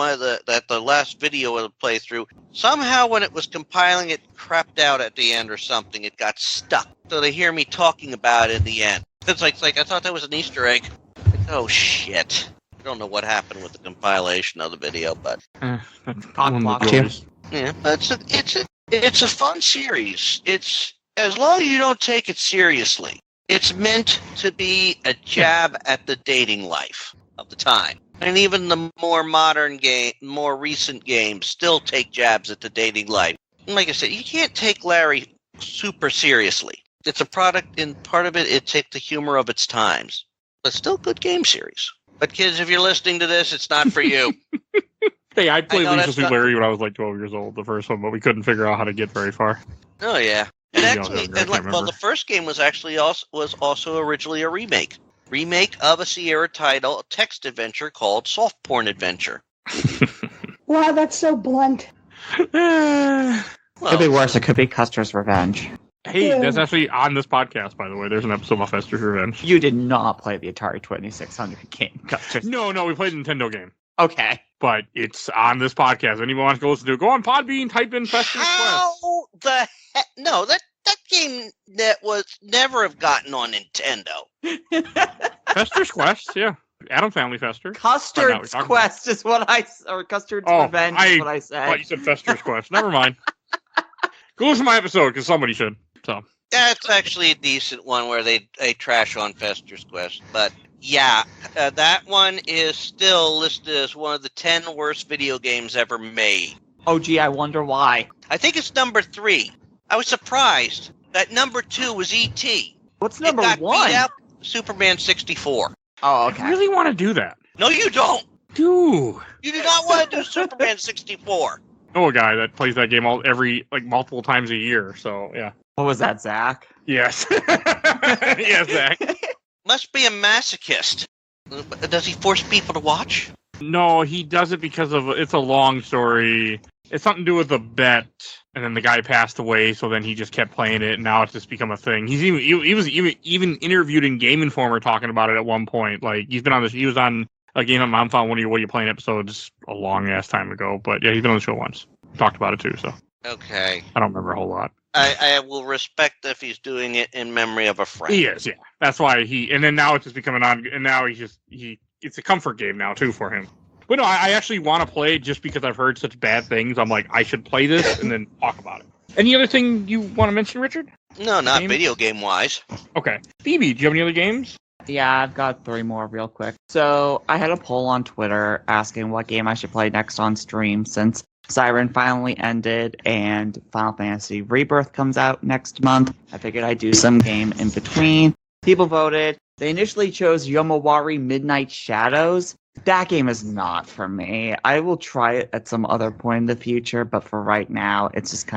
the last video of the playthrough, somehow when it was compiling, it crapped out at the end or something. It got stuck. So they hear me talking about it in the end. It's like I thought that was an Easter egg. Like, oh shit! I don't know what happened with the compilation of the video, but Blocked you. yeah, but it's a fun series. It's, as long as you don't take it seriously. It's meant to be a jab at the dating life of the time. And even the more modern more recent games still take jabs at the dating life. And like I said, you can't take Larry super seriously. It's a product, and part of it takes the humor of its times. But still good game series. But kids, if you're listening to this, it's not for you. Hey, I played Leisure Suit not- Larry when I was like 12 years old, the first one, but we couldn't figure out how to get very far. Oh, yeah. And Maybe actually, I can't remember. the first game was actually also originally a remake of a Sierra title, a text adventure called Soft Porn Adventure. Wow, that's so blunt. Could be worse. It could be Custer's Revenge. Hey, Yeah. that's actually on this podcast, by the way. There's an episode about Fester's Revenge. You did not play the Atari 2600 game, Custer's. No, we played a Nintendo game. Okay. But it's on this podcast. Anyone wants to go listen to it, go on Podbean, type in Fester's Quest. How the heck? No, that game that was never have gotten on Nintendo. Fester's Quest, yeah. Adam Family Fester. Custard's talking Quest is what or Custard's Revenge is what I I said. thought you said Fester's Quest. Never mind. Go listen to my episode, because somebody should. So That's actually a decent one where they trash on Fester's Quest. But Yeah, that one is still listed as one of the 10 worst video games ever made. Oh, gee, I wonder why. I think it's number 3. I was surprised that number 2 was E.T. What's It number got one? beat out Superman 64. Oh, okay. I really want to do that. No, you don't. Dude. You do not want to do Superman 64. Oh, a guy that plays that game multiple times a year. So yeah. What was that, Zach? Yes. Yes, Zach. Must be a masochist. Does he force people to watch? No, he does it because it's a long story. It's something to do with a bet, and then the guy passed away, so then he just kept playing it, and now it's just become a thing. He was even interviewed in Game Informer talking about it at one point. Like he was on a Game of Month on one of your What Are You Playing episodes a long ass time ago. But yeah, he's been on the show once. Talked about it too, so Okay. I don't remember a whole lot. I will respect if he's doing it in memory of a friend. He is, yeah. That's why and then now it's just becoming and now it's a comfort game now too for him. But no, I actually want to play just because I've heard such bad things. I'm like, I should play this and then talk about it. Any other thing you want to mention, Richard? No, not video game wise. Okay. Phoebe, do you have any other games? Yeah, I've got 3 more real quick. So I had a poll on Twitter asking what game I should play next on stream since Siren finally ended and Final Fantasy Rebirth comes out next month. I figured I'd do some game in between. People voted. They initially chose Yomawari Midnight Shadows. That game is not for me. I will try it at some other point in the future, but for right now, it's just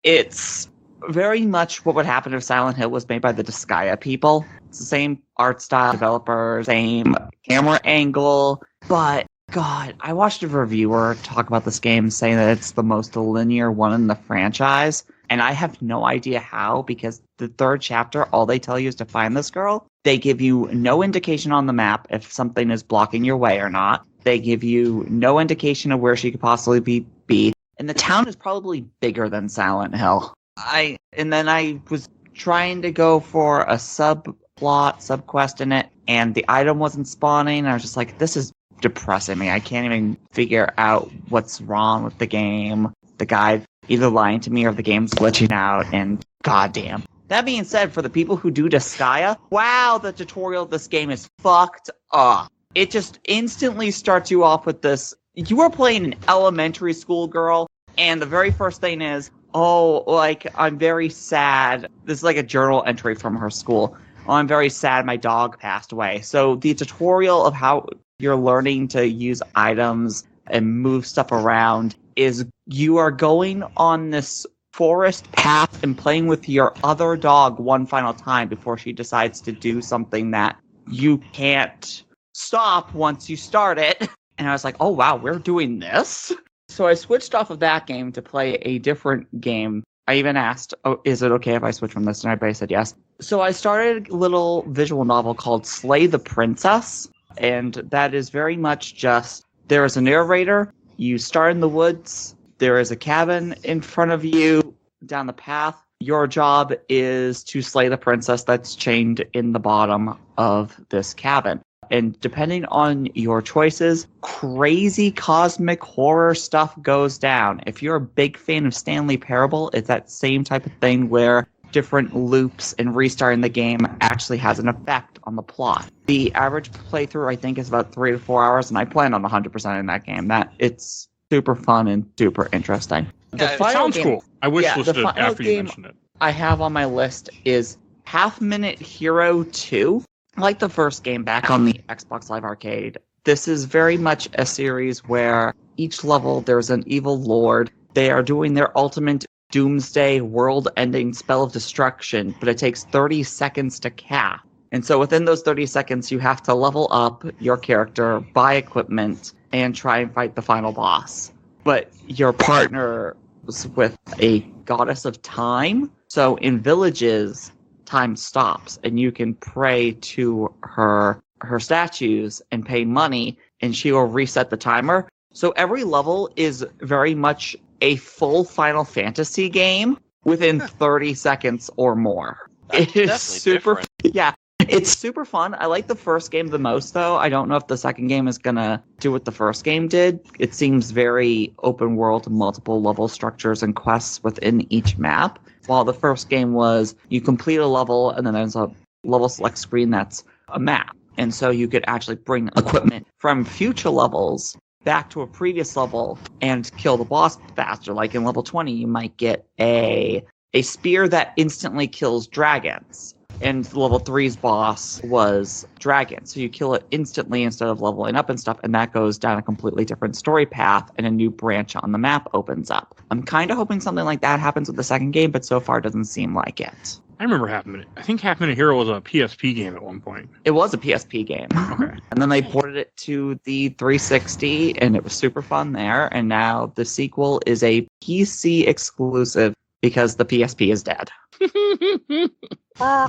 it's very much what would happen if Silent Hill was made by the Disgaea people. It's the same art style, developer, same camera angle, but God, I watched a reviewer talk about this game saying that it's the most linear one in the franchise, and I have no idea how, because the 3rd chapter, all they tell you is to find this girl. They give you no indication on the map if something is blocking your way or not. They give you no indication of where she could possibly be. And the town is probably bigger than Silent Hill. And then I was trying to go for a sub-quest in it, and the item wasn't spawning. I was just like, this is depressing me. I can't even figure out what's wrong with the game. The guy either lying to me or the game's glitching out, and goddamn. That being said, for the people who do Disgaea, wow, the tutorial of this game is fucked up. It just instantly starts you off with this. You are playing an elementary school girl, and the very first thing is, I'm very sad. This is like a journal entry from her school. Oh, I'm very sad my dog passed away. So the tutorial of how you're learning to use items and move stuff around is you are going on this forest path and playing with your other dog one final time before she decides to do something that you can't stop once you start it. And I was like, oh wow, we're doing this? So I switched off of that game to play a different game. I even asked, is it okay if I switch from this? And everybody said yes. So I started a little visual novel called Slay the Princess. And that is very much just, there is a narrator, you start in the woods, there is a cabin in front of you down the path. Your job is to slay the princess that's chained in the bottom of this cabin. And depending on your choices, crazy cosmic horror stuff goes down. If you're a big fan of Stanley Parable, it's that same type of thing where different loops and restarting the game actually has an effect on the plot. The average playthrough, I think, is about 3 to 4 hours, and I plan on 100% in that game. It's super fun and super interesting. Yeah, it sounds cool. I wish listed the final after you game mentioned it. I have on my list is Half Minute Hero 2. Like the first game back on the Xbox Live Arcade, this is very much a series where each level there's an evil lord. They are doing their ultimate doomsday world-ending spell of destruction, but it takes 30 seconds to cast. And so within those 30 seconds, you have to level up your character, buy equipment, and try and fight the final boss. But your partner is with a goddess of time. So in villages, time stops, and you can pray to her statues and pay money, and she will reset the timer. So every level is very much a full Final Fantasy game within 30 seconds or more. That's It is definitely super, different. yeah. It's super fun. I like the first game the most, though. I don't know if the second game is gonna do what the first game did. It seems very open world, multiple level structures and quests within each map. While the first game was you complete a level and then there's a level select screen that's a map. And so you could actually bring equipment from future levels back to a previous level and kill the boss faster. Like in level 20, you might get a spear that instantly kills dragons. And level 3's boss was dragon. So you kill it instantly instead of leveling up and stuff, and that goes down a completely different story path, and a new branch on the map opens up. I'm kind of hoping something like that happens with the second game, but so far it doesn't seem like it. I remember Half Minute. I think Half Minute Hero was a PSP game at one point. It was a PSP game. Okay. And then they ported it to the 360, and it was super fun there. And now the sequel is a PC exclusive because the PSP is dead. Yeah.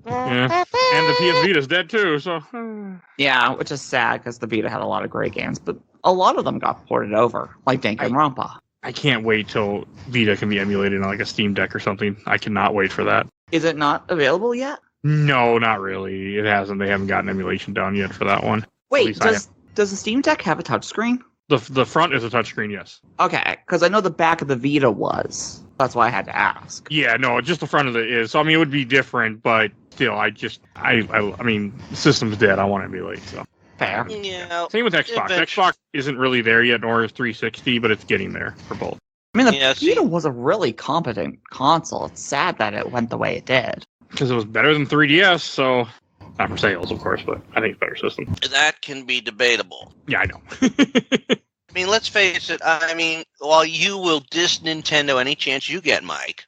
And the PS Vita's dead too, so... Yeah, which is sad because the Vita had a lot of great games, but a lot of them got ported over, like Danganronpa. I can't wait till Vita can be emulated on like a Steam Deck or something. I cannot wait for that. Is it not available yet? No, not really. It hasn't. They haven't gotten emulation down yet for that one. Wait, does the Steam Deck have a touchscreen? The front is a touchscrreen, yes. Okay, because I know the back of the Vita was. That's why I had to ask. Yeah, no, just the front of it is. So, I mean, it would be different, but still, I mean, the system's dead. I want to emulate, so. Fair. Yeah. Same with Xbox. Xbox isn't really there yet, nor is 360, but it's getting there for both. I mean, the Vita was a really competent console. It's sad that it went the way it did. Because it was better than 3DS, so... Not for sales, of course, but I think it's a better system. That can be debatable. Yeah, I know. I mean, let's face it. I mean, while you will diss Nintendo any chance you get, Mike.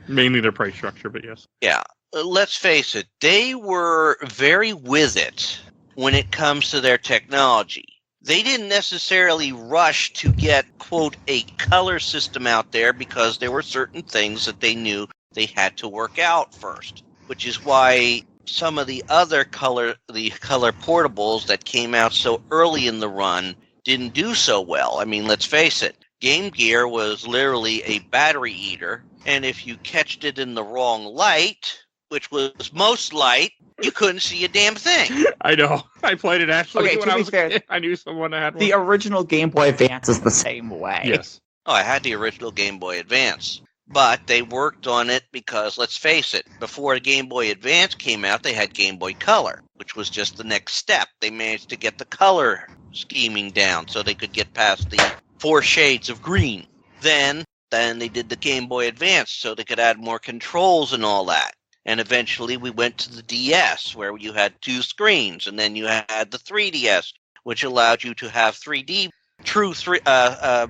Mainly their price structure, but yes. Yeah. Let's face it. They were very with it when it comes to their technology. They didn't necessarily rush to get, quote, a color system out there because there were certain things that they knew they had to work out first, which is why some of the other color portables that came out so early in the run didn't do so well. I mean, let's face it, Game Gear was literally a battery eater, and if you catched it in the wrong light, which was most light, you couldn't see a damn thing. I know. I played it actually when I was fair, a kid. I knew someone that had one. The original Game Boy Advance is the same way. Yes. Oh, I had the original Game Boy Advance. But they worked on it because, let's face it, before the Game Boy Advance came out, they had Game Boy Color, which was just the next step. They managed to get the color scheming down so they could get past the 4 shades of green. Then they did the Game Boy Advance so they could add more controls and all that. And eventually we went to the DS, where you had 2 screens, and then you had the 3DS, which allowed you to have 3D,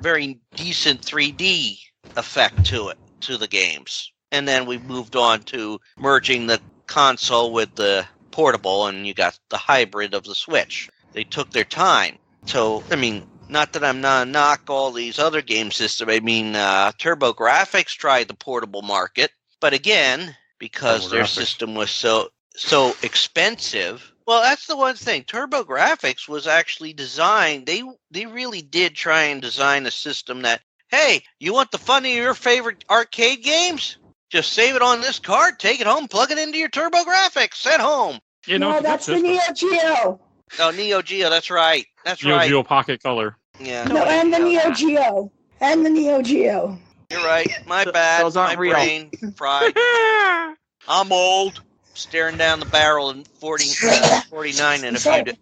very decent 3D effect to it. To the games. And then we moved on to merging the console with the portable, and you got the hybrid of the Switch. They took their time. So, I mean, not that I'm not knock all these other game systems. I mean, TurboGrafx tried the portable market, but again, because their system was so expensive. Well, that's the one thing. TurboGrafx was actually designed. They really did try and design a system that, hey, you want the fun of your favorite arcade games? Just save it on this card, take it home, plug it into your TurboGrafx at home. You know, no, that's the Neo Geo. Oh, Neo Geo, that's right. Neo Geo Pocket Color. Yeah. No, and the Neo Geo. And the Neo Geo. You're right. My bad. Those aren't My real. brain fried. I'm old. Staring down the barrel in 49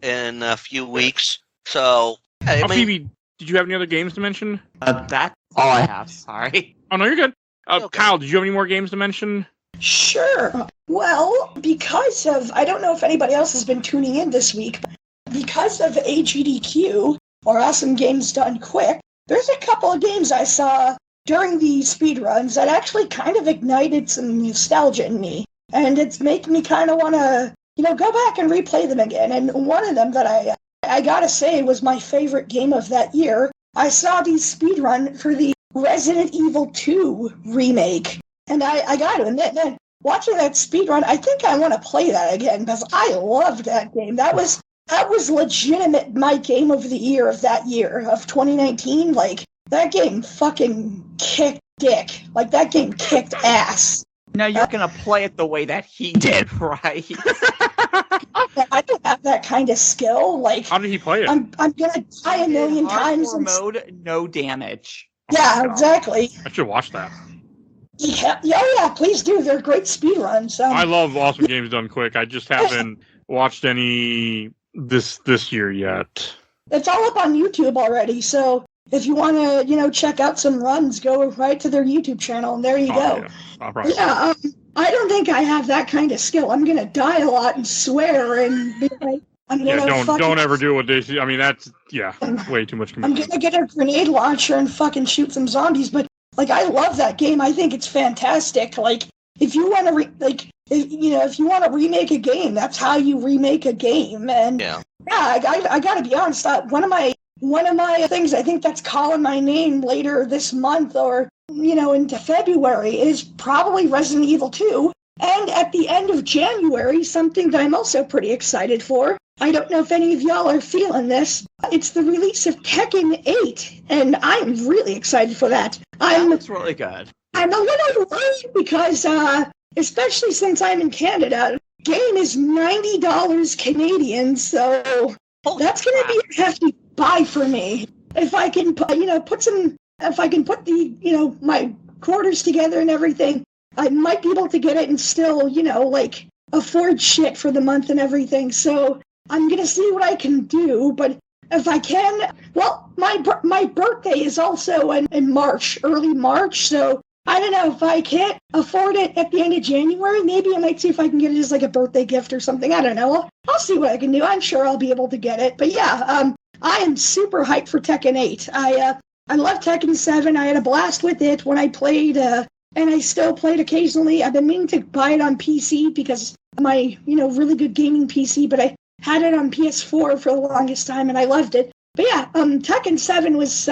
in a few weeks. So, I mean, Phoebe, did you have any other games to mention? That's all I have. Sorry. Oh, no, you're good. Okay. Kyle, did you have any more games to mention? Sure. Well, because of, I don't know if anybody else has been tuning in this week, but because of AGDQ, or Awesome Games Done Quick, there's a couple of games I saw during the speedruns that actually kind of ignited some nostalgia in me. And it's making me kind of want to, go back and replay them again. And one of them that I gotta say was my favorite game of that year. I saw the speedrun for the Resident Evil 2 remake. And I gotta admit, man, watching that speedrun, I think I want to play that again because I loved that game. That was legitimate my game of the year of that year, of 2019. Like, that game fucking kicked dick. Like, that game kicked ass. Now you're going to play it the way that he did, right? I don't have that kind of skill. Like, How did he play it? I'm gonna die a million times. Mode, no damage. Yeah, exactly. I should watch that. Yeah, please do. They're great speedruns. I love Awesome Games Done Quick. I just haven't watched any this year yet. It's all up on YouTube already, so if you want to, check out some runs, go right to their YouTube channel, and there you go. Yeah. Right. Yeah, I don't think I have that kind of skill. I'm gonna die a lot and swear and be like, don't ever do what they see. I mean, that's way too much commitment. I'm gonna get a grenade launcher and fucking shoot some zombies, but I love that game. I think it's fantastic. Like, if you want to if you want to remake a game, that's how you remake a game. And I gotta be honest. One of my things, I think that's calling my name later this month or into February, is probably Resident Evil 2. And at the end of January, something that I'm also pretty excited for. I don't know if any of y'all are feeling this. It's the release of Tekken 8, and I'm really excited for that. That's really good. I'm a little worried because, especially since I'm in Canada, game is $90 Canadian, so that's going to be a hefty buy for me. If I can, put the, my quarters together and everything, I might be able to get it and still, afford shit for the month and everything. So I'm going to see what I can do, but if I can, well, my birthday is also in March, early March, so I don't know if I can't afford it at the end of January. Maybe I might see if I can get it as a birthday gift or something. I don't know. I'll see what I can do. I'm sure I'll be able to get it. But yeah, I am super hyped for Tekken 8. I love Tekken 7. I had a blast with it when I played, and I still played occasionally. I've been meaning to buy it on PC because my, really good gaming PC, but I had it on PS4 for the longest time and I loved it. But yeah, Tekken 7 was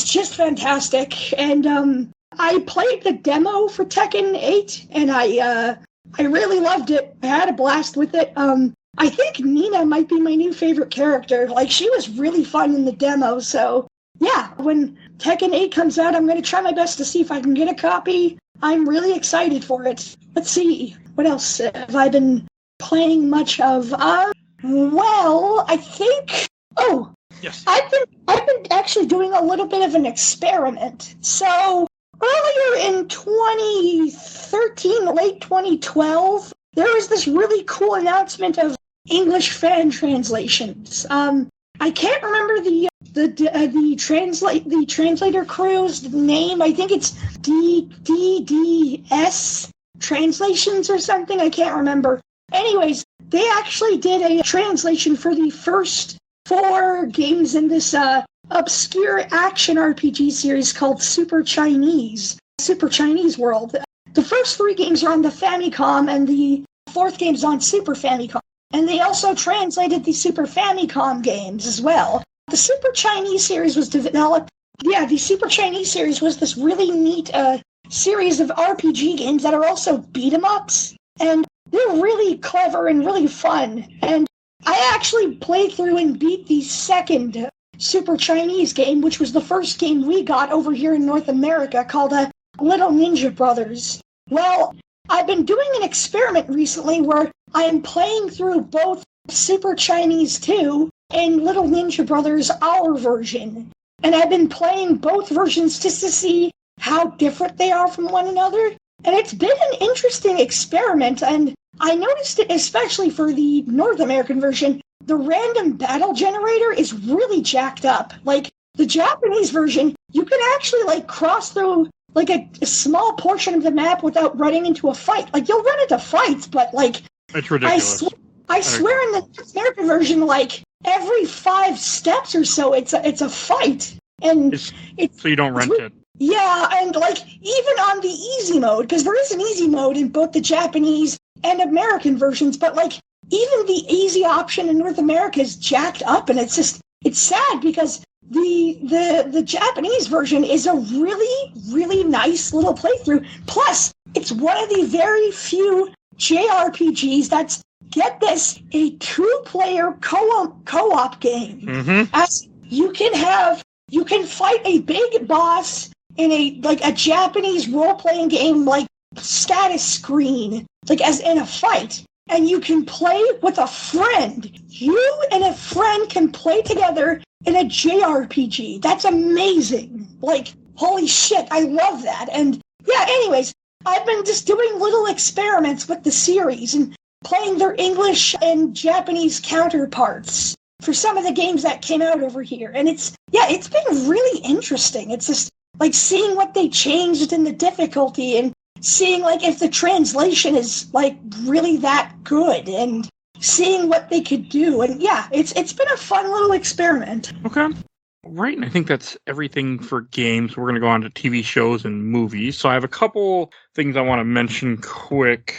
just fantastic, and I played the demo for Tekken 8, and I really loved it. I had a blast with it. I think Nina might be my new favorite character. She was really fun in the demo, so yeah, when Tekken 8 comes out, I'm going to try my best to see if I can get a copy. I'm really excited for it. Let's see, what else have I been playing much of? Well, I think... Oh, yes. I've been actually doing a little bit of an experiment. So, earlier in 2013, late 2012, there was this really cool announcement of English fan translations. I can't remember the translator crew's name. I think it's DDS Translations or something. I can't remember. Anyways, they actually did a translation for the first 4 games in this obscure action RPG series called Super Chinese World. The first 3 games are on the Famicom, and the 4th game is on Super Famicom. And they also translated the Super Famicom games as well. The Super Chinese series was developed. Yeah, the Super Chinese series was this really neat series of RPG games that are also beat-em-ups. And they're really clever and really fun. And I actually played through and beat the second Super Chinese game, which was the first game we got over here in North America, called Little Ninja Brothers. Well, I've been doing an experiment recently where I'm playing through both Super Chinese 2 and Little Ninja Brothers, our version. And I've been playing both versions just to see how different they are from one another. And it's been an interesting experiment, and I noticed it especially for the North American version. The random battle generator is really jacked up. The Japanese version, you can actually cross through a small portion of the map without running into a fight. You'll run into fights, but it's ridiculous. I swear in the North American version, every 5 steps or so, it's a fight, and so you don't rent it. Yeah, and even on the easy mode, because there is an easy mode in both the Japanese and American versions, but even the easy option in North America is jacked up, and it's sad because the Japanese version is a really, really nice little playthrough. Plus, it's one of the very few JRPGs that's, get this, a 2-player co-op game. Mm-hmm. As you can fight a big boss in a Japanese role-playing game status screen, as in a fight, and you can play with a friend. You and a friend can play together in a JRPG. That's amazing. Holy shit, I love that. And yeah, anyways, I've been just doing little experiments with the series, and playing their English and Japanese counterparts for some of the games that came out over here. And it's been really interesting. It's just like seeing what they changed in the difficulty and seeing like if the translation is like really that good and seeing what they could do. And yeah, it's been a fun little experiment. Okay. Right, and I think that's everything for games. We're going to go on to TV shows and movies. So I have a couple things I want to mention quick,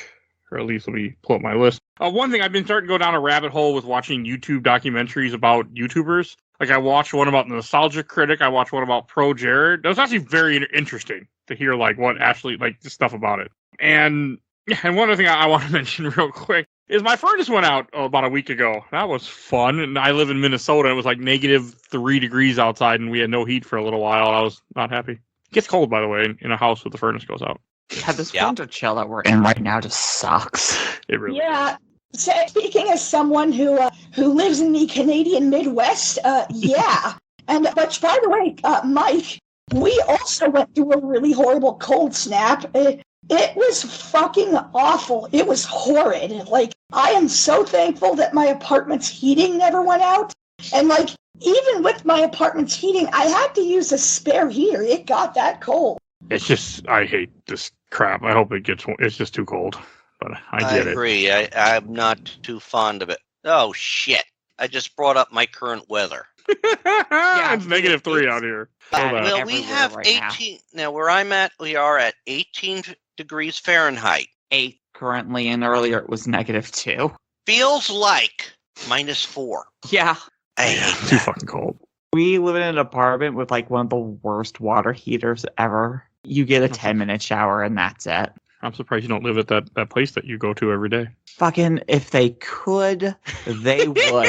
or at least let me pull up my list. One thing, I've been starting to go down a rabbit hole with watching YouTube documentaries about YouTubers. Like I watched one about Nostalgia Critic. I watched one about Pro Jared. That was actually very interesting to hear like what actually like the stuff about it. And one other thing I want to mention real quick is my furnace went out about a week ago. That was fun. And I live in Minnesota. It was like -3 degrees outside, and we had no heat for a little while. I was not happy. It gets cold, by the way, in a house where the furnace goes out. Yeah, this winter chill that we're in right now just sucks. It really Yeah. So, speaking as someone who lives in the Canadian Midwest, yeah. And but by the way, Mike, we also went through a really horrible cold snap. It was fucking awful. It was horrid. Like, I am so thankful that my apartment's heating never went out. And, like, even with my apartment's heating, I had to use a spare heater. It got that cold. It's just, I hate this crap. I hope it's just too cold. But I get it. I agree. I'm not too fond of it. Oh, shit. I just brought up my current weather. It's -3 out here. Well, we have right 18. Now, where I'm at, we are at 18 degrees Fahrenheit. 8 currently, and earlier it was -2. Feels like -4. Yeah. I hate Too that. fucking cold. We live in an apartment with like one of the worst water heaters ever. You get a 10-minute shower and that's it. I'm surprised you don't live at that place that you go to every day. Fucking, if they could, they would.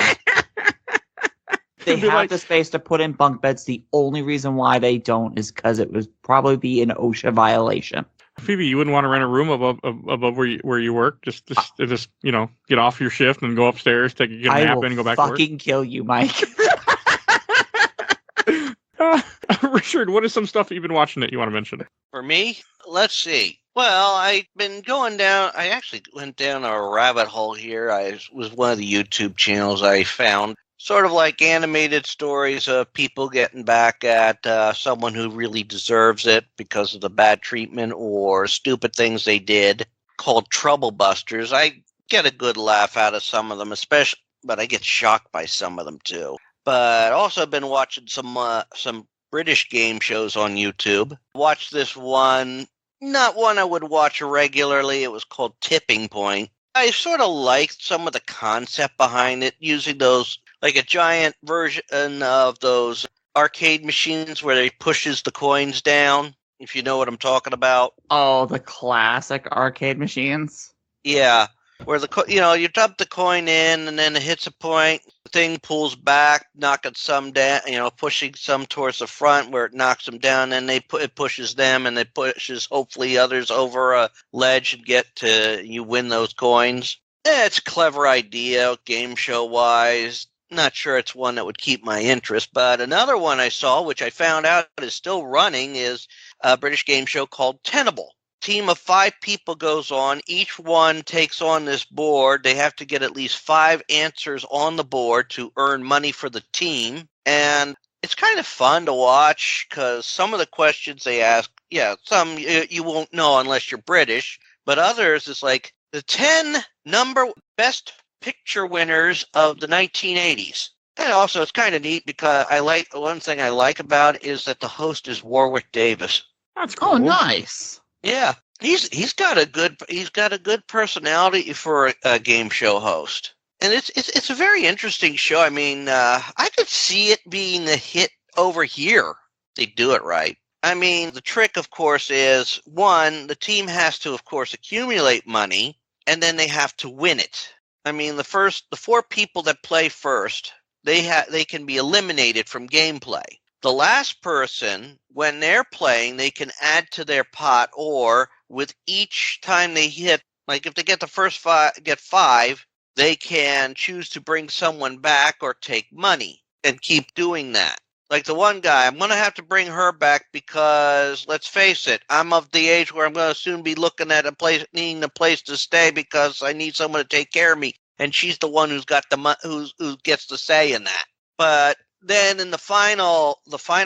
They It'd be have like- the space to put in bunk beds. The only reason why they don't is because it would probably be an OSHA violation. Phoebe, you wouldn't want to rent a room above where you work? Just get off your shift and go upstairs, get a I nap will in and go back to work? fucking kill you, Mike. Richard, what is some stuff that you've been watching that you want to mention? For me, let's see. Well, I've been going down. I actually went down a rabbit hole here. I was one of the YouTube channels I found. Sort of like animated stories of people getting back at someone who really deserves it because of the bad treatment or stupid things they did, called Trouble Busters. I get a good laugh out of some of them, especially, but I get shocked by some of them too. But also been watching some British game shows on YouTube. Watched this one, not one I would watch regularly. It was called Tipping Point. I sort of liked some of the concept behind it, using those, like a giant version of those arcade machines where they pushes the coins down, if you know what I'm talking about. Oh, the classic arcade machines. Yeah, where you dump the coin in and then it hits a point, the thing pulls back, knocking some down, pushing some towards the front where it knocks them down, and it pushes them and it pushes hopefully others over a ledge and you win those coins. It's a clever idea, game show wise. Not sure it's one that would keep my interest, but another one I saw, which I found out is still running, is a British game show called Tenable. Team of 5 people goes on. Each one takes on this board. They have to get at least 5 answers on the board to earn money for the team. And it's kind of fun to watch because some of the questions they ask, some you won't know unless you're British, but others is like the 10 best picture winners of the 1980s. And also it's kind of neat because one thing I like about it is that the host is Warwick Davis. That's cool. Oh, nice. Yeah, he's got a good personality for a game show host, and it's a very interesting show. I mean, I could see it being a hit over here. They do it right. I mean, the trick, of course, is one, the team has to, of course, accumulate money, and then they have to win it. I mean, the 4 people that play first, they can be eliminated from gameplay. The last person, when they're playing, they can add to their pot, or with each time they hit, like if they get the first 5, they can choose to bring someone back or take money and keep doing that. Like the one guy, I'm going to have to bring her back because, let's face it, I'm of the age where I'm going to soon be looking at needing a place to stay because I need someone to take care of me. And she's the one who's got who gets the say in that. But then in the final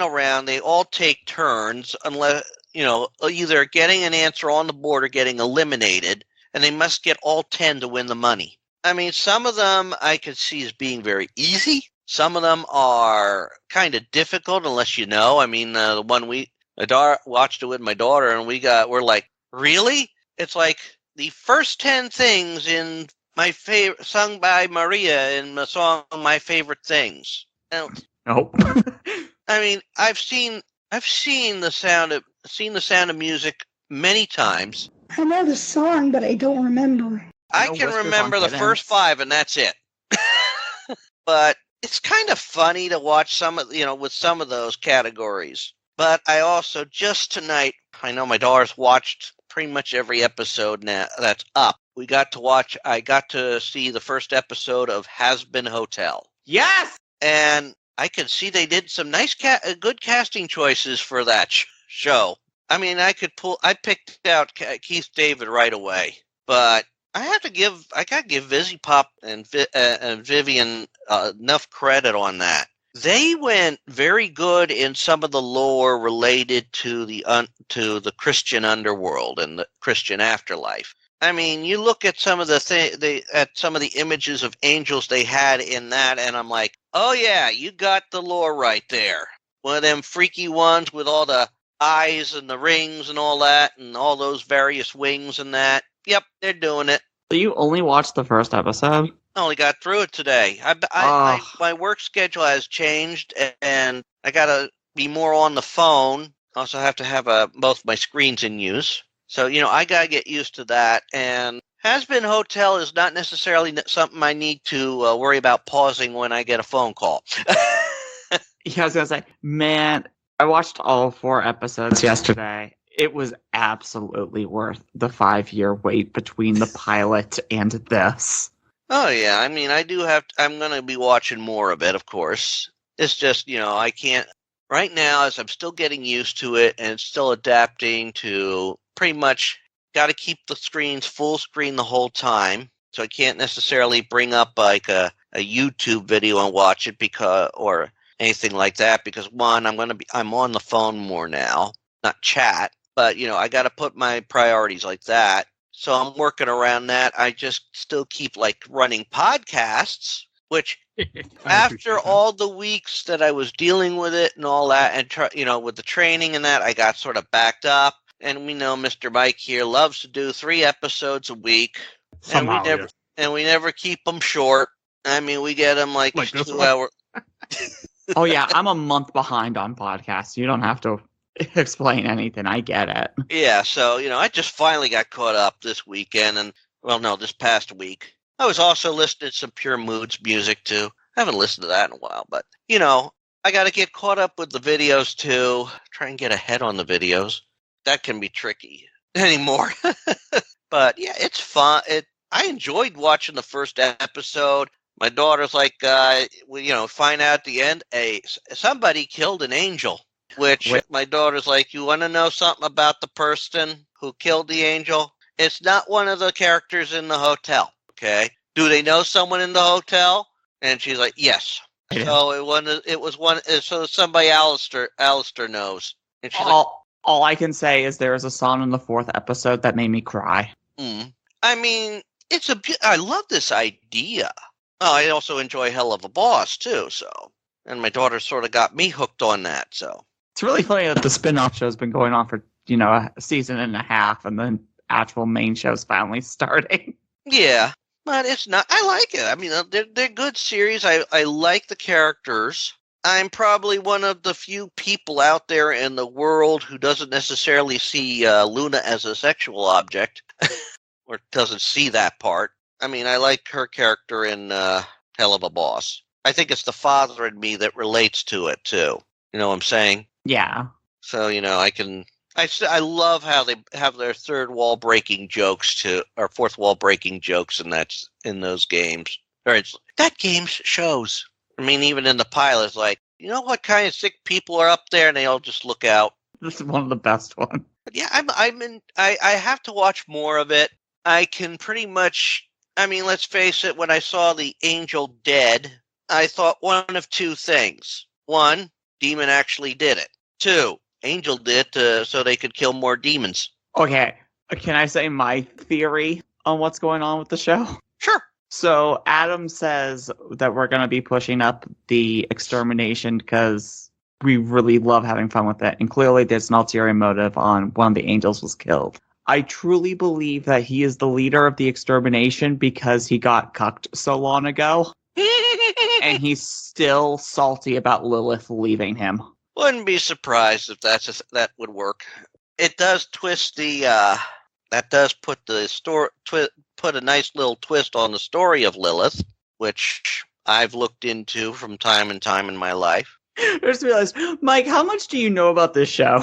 round, they all take turns unless, either getting an answer on the board or getting eliminated. And they must get all 10 to win the money. I mean, some of them I could see as being very easy. Some of them are kind of difficult unless you know. I mean, the one watched it with my daughter, and we're like, really? It's like the first 10 things in my favorite, sung by Maria in the song "My Favorite Things." And, Nope. I mean, I've seen the sound of music many times. I know the song, but I don't remember. I No can Whispers remember on the Dead first Ends. 5, and that's it. But it's kind of funny to watch with some of those categories. But I also, just tonight, I know my daughter's watched pretty much every episode now that's up. I got to see the first episode of Has Been Hotel. Yes! And I could see they did some nice, good casting choices for that show. I mean, I picked out Keith David right away. But I gotta give Vizzy Pop and Vivian enough credit on that. They went very good in some of the lore related to the Christian underworld and the Christian afterlife. I mean, you look at some of the images of angels they had in that, and I'm like, oh yeah, you got the lore right there. One of them freaky ones with all the eyes and the rings and all that, and all those various wings and that. Yep, they're doing it. So you only watched the first episode? I only got through it today. My work schedule has changed, and I got to be more on the phone. Also have to have both my screens in use. So, I got to get used to that. And Has Been Hotel is not necessarily something I need to worry about pausing when I get a phone call. Yeah, I was going to say, man, I watched all 4 episodes yesterday. It was absolutely worth the 5-year wait between the pilot and this. Oh, yeah. I mean, I'm going to be watching more of it, of course. It's just, I can't. Right now, as I'm still getting used to it and still adapting to pretty much got to keep the screens full screen the whole time. So I can't necessarily bring up like a YouTube video and watch it or anything like that because one, I'm on the phone more now, not chat. But, I got to put my priorities like that. So I'm working around that. I just still keep running podcasts, which after all the weeks that I was dealing with it and all that, and with the training and that, I got sort of backed up. And we know Mr. Mike here loves to do 3 episodes a week, Somehow, and we never keep them short. I mean, we get them like 2 hours. Oh yeah, I'm a month behind on podcasts. You don't have to explain anything. I get it. Yeah, so, I just finally got caught up this weekend this past week. I was also listening to some Pure Moods music, too. I haven't listened to that in a while, but, I got to get caught up with the videos, too. Try and get ahead on the videos. That can be tricky anymore. But, yeah, it's fun. I enjoyed watching the first episode. My daughter's like, find out at the end, somebody killed an angel. Which my daughter's like, you want to know something about the person who killed the angel? It's not one of the characters in the hotel. Okay. Do they know someone in the hotel? And she's like, yes. Yeah. So it was one. So somebody Alistair knows. And she's all I can say is there is a song in the 4th episode that made me cry. I mean, I love this idea. Oh, I also enjoy Hell of a Boss too. So, and my daughter sort of got me hooked on that. So. It's really funny that the spin-off show's been going on for, a season and a half, and the actual main show's finally starting. Yeah, but it's not. I like it. I mean, they're good series. I like the characters. I'm probably one of the few people out there in the world who doesn't necessarily see Luna as a sexual object, or doesn't see that part. I mean, I like her character in Hell of a Boss. I think it's the father in me that relates to it, too. You know what I'm saying? Yeah. So, I love how they have their third wall breaking jokes or fourth wall breaking jokes, and that's in those games. Or that game shows. I mean, even in the pilot, it's like, you know what kind of sick people are up there, and they all just look out. This is one of the best ones. But yeah, I have to watch more of it. I can pretty much, I mean, let's face it, when I saw the angel dead, I thought one of two things. One, demon actually did it. Two, angel did it so they could kill more demons. Okay, can I say my theory on what's going on with the show? Sure. So Adam says that we're going to be pushing up the extermination because we really love having fun with it. And clearly there's an ulterior motive on one of the angels was killed. I truly believe that he is the leader of the extermination because he got cucked so long ago. And he's still salty about Lilith leaving him. Wouldn't be surprised if that would work. It does twist the, that does put the put a nice little twist on the story of Lilith, which I've looked into from time and time in my life. I just realized, Mike, how much do you know about this show?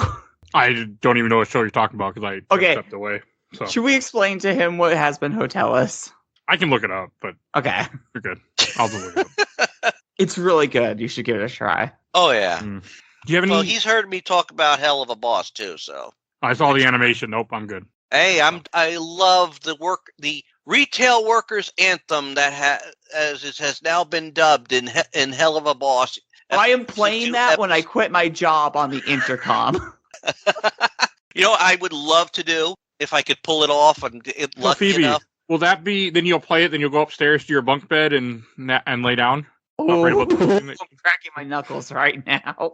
I don't even know what show you're talking about because I stepped away. So Should we explain to him what Has Been Hotel is? I can look it up, but Okay. you're good. I'll just look it up. It's really good. You should give it a try. Oh, yeah. Do you have any? Well, he's heard me talk about Hell of a Boss, too, so. I saw the animation. Nope, I'm good. Hey, I love the retail workers anthem that has now been dubbed in Hell of a Boss. I am playing that when I quit my job on the intercom. You know what I would love to do if I could pull it off and get So lucky Phoebe, enough? will that be? Then you'll play it. Then you'll go upstairs to your bunk bed and lay down. Oh, Right about the- I'm cracking my knuckles right now.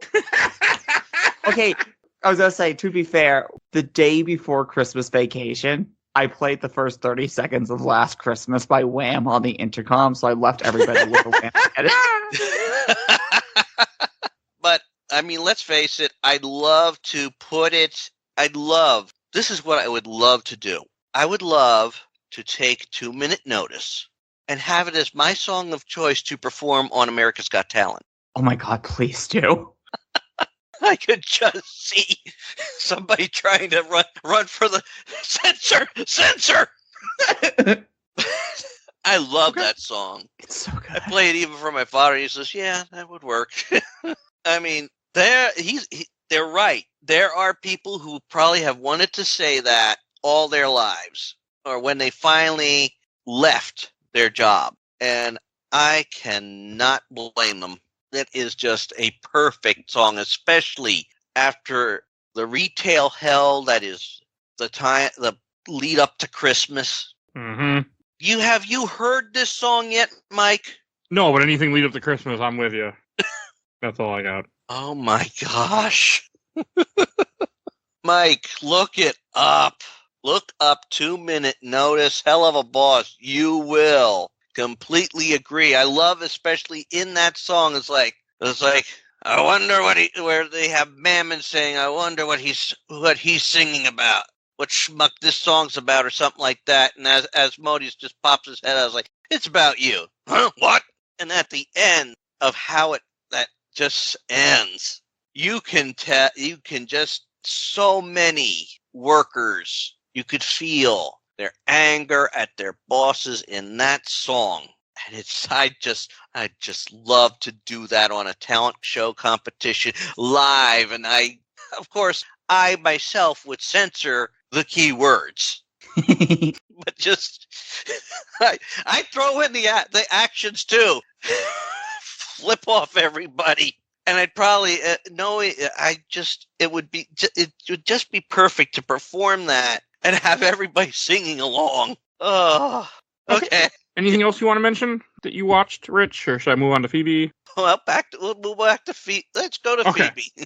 Okay, I was going to say, to be fair, the day before Christmas vacation, I played the first 30 seconds of Last Christmas by Wham on the intercom, so I left everybody with a Wham edit. But, I mean, let's face it, this is what I would love to do. I would love to take 2 Minute Notice and have it as my song of choice to perform on America's Got Talent. Oh my god, please do. I could just see somebody trying to run for the censor. I love that song. It's so I good. play it even for my father. He says, "Yeah, that would work." I mean, they're right. There are people who probably have wanted to say that all their lives, or when they finally left their job, and I cannot blame them. That is just a perfect song, especially after the retail hell that is the lead up to Christmas. Mm-hmm. Have you heard this song yet, Mike? No, but anything lead up to Christmas, I'm with you. That's all I got. Oh my gosh. Mike, look it up. Look up 2 Minute Notice, Hell of a Boss. You will completely agree. I love, especially in that song, it's like I wonder where they have Mammon saying, I wonder what he's singing about, what schmuck this song's about, or something like that. And as Modius just pops his head, I was like, it's about you. Huh? What? And at the end of how that just ends, you can just, so many workers, you could feel their anger at their bosses in that song. And I just love to do that on a talent show competition live. And of course, I myself would censor the key words, but just, I throw in the actions too, flip off everybody. And I'd probably it would just be perfect to perform that and have everybody singing along. Oh, okay. Anything else you want to mention that you watched, Rich, or should I move on to Phoebe? Well, we'll move back to Phoebe. Let's go to Okay. Phoebe.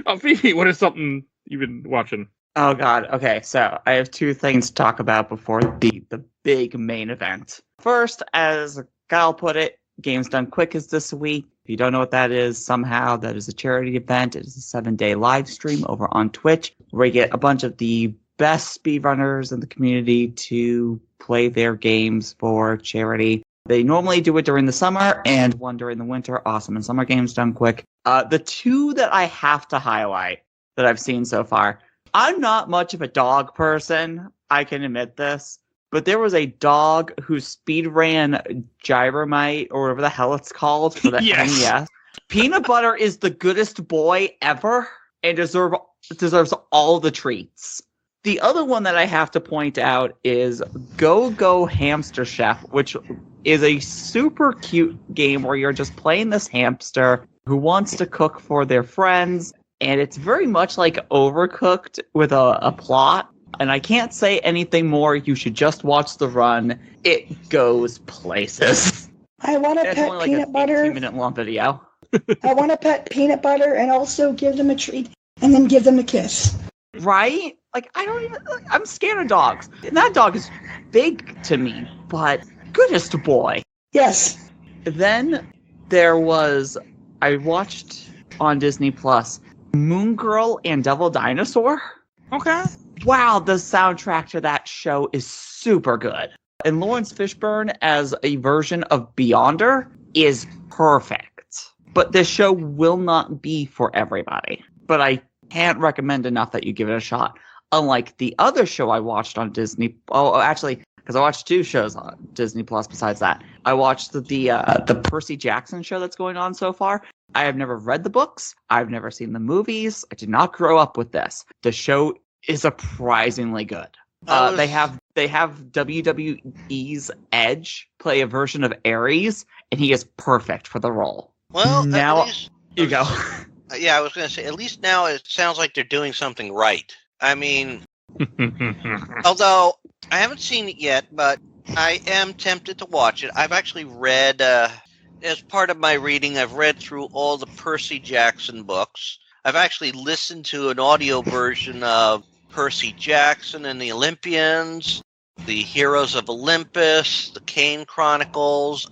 Oh, Phoebe, what is something you've been watching? Oh god, okay, so I have two things to talk about before the big main event. First, as Kyle put it, Games Done Quick is this week. If you don't know what that is, somehow that is a charity event. It is a 7-day live stream over on Twitch where you get a bunch of the best speedrunners in the community to play their games for charity. They normally do it during the summer and one during the winter. Awesome. And Summer Games Done Quick. The two that I have to highlight that I've seen so far, I'm not much of a dog person. I can admit this. But there was a dog who speed ran Gyromite, or whatever the hell it's called, for the Yes. NES. Peanut Butter is the goodest boy ever and deserves all the treats. The other one that I have to point out is Go Go Hamster Chef, which is a super cute game where you're just playing this hamster who wants to cook for their friends, and it's very much like Overcooked with a plot. And I can't say anything more. You should just watch the run. It goes places. I want to It's pet only like Peanut an Butter. 18-minute long video. I want to pet Peanut Butter and also give them a treat and then give them a kiss. Right? Like, I'm scared of dogs. And that dog is big to me, but goodest boy. Yes. Then I watched on Disney Plus Moon Girl and Devil Dinosaur. Okay. Wow, the soundtrack to that show is super good. And Lawrence Fishburne as a version of Beyonder is perfect. But this show will not be for everybody. But I can't recommend enough that you give it a shot. Unlike the other show I watched on Disney... Oh, actually, because I watched 2 shows on Disney Plus besides that. I watched the Percy Jackson show that's going on so far. I have never read the books. I've never seen the movies. I did not grow up with this. The show is surprisingly good. They have WWE's Edge play a version of Ares, and he is perfect for the role. Well, now at least, you go. Yeah, I was going to say, at least now it sounds like they're doing something right. I mean, although I haven't seen it yet, but I am tempted to watch it. I've actually read, as part of my reading, I've read through all the Percy Jackson books. I've actually listened to an audio version of Percy Jackson and the Olympians, the Heroes of Olympus, the Kane Chronicles.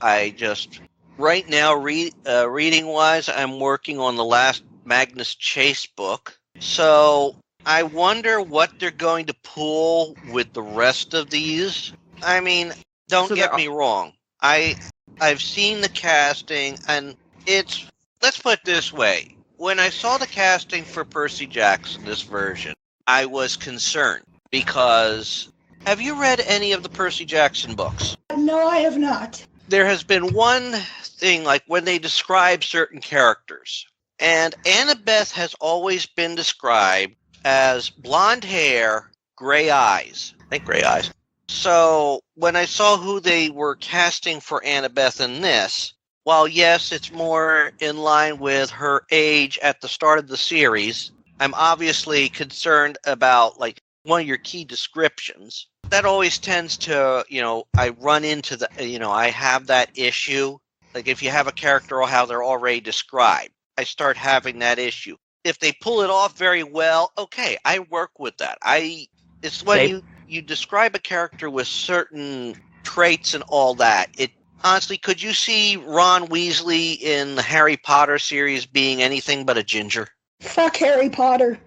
Right now, reading-wise, I'm working on the last Magnus Chase book. So I wonder what they're going to pull with the rest of these. I mean, don't get me wrong. I've seen the casting, and let's put it this way. When I saw the casting for Percy Jackson, this version, I was concerned because have you read any of the Percy Jackson books? No, I have not. There has been one thing, like when they describe certain characters, and Annabeth has always been described as blonde hair, gray eyes. I think gray eyes. So when I saw who they were casting for Annabeth in this, while yes, it's more in line with her age at the start of the series, I'm obviously concerned about, like, one of your key descriptions. That always tends to, I run into I have that issue. Like, if you have a character or how they're already described, I start having that issue. If they pull it off very well, okay, I work with that. It's when you describe a character with certain traits and all that. Honestly, could you see Ron Weasley in the Harry Potter series being anything but a ginger? Fuck Harry Potter.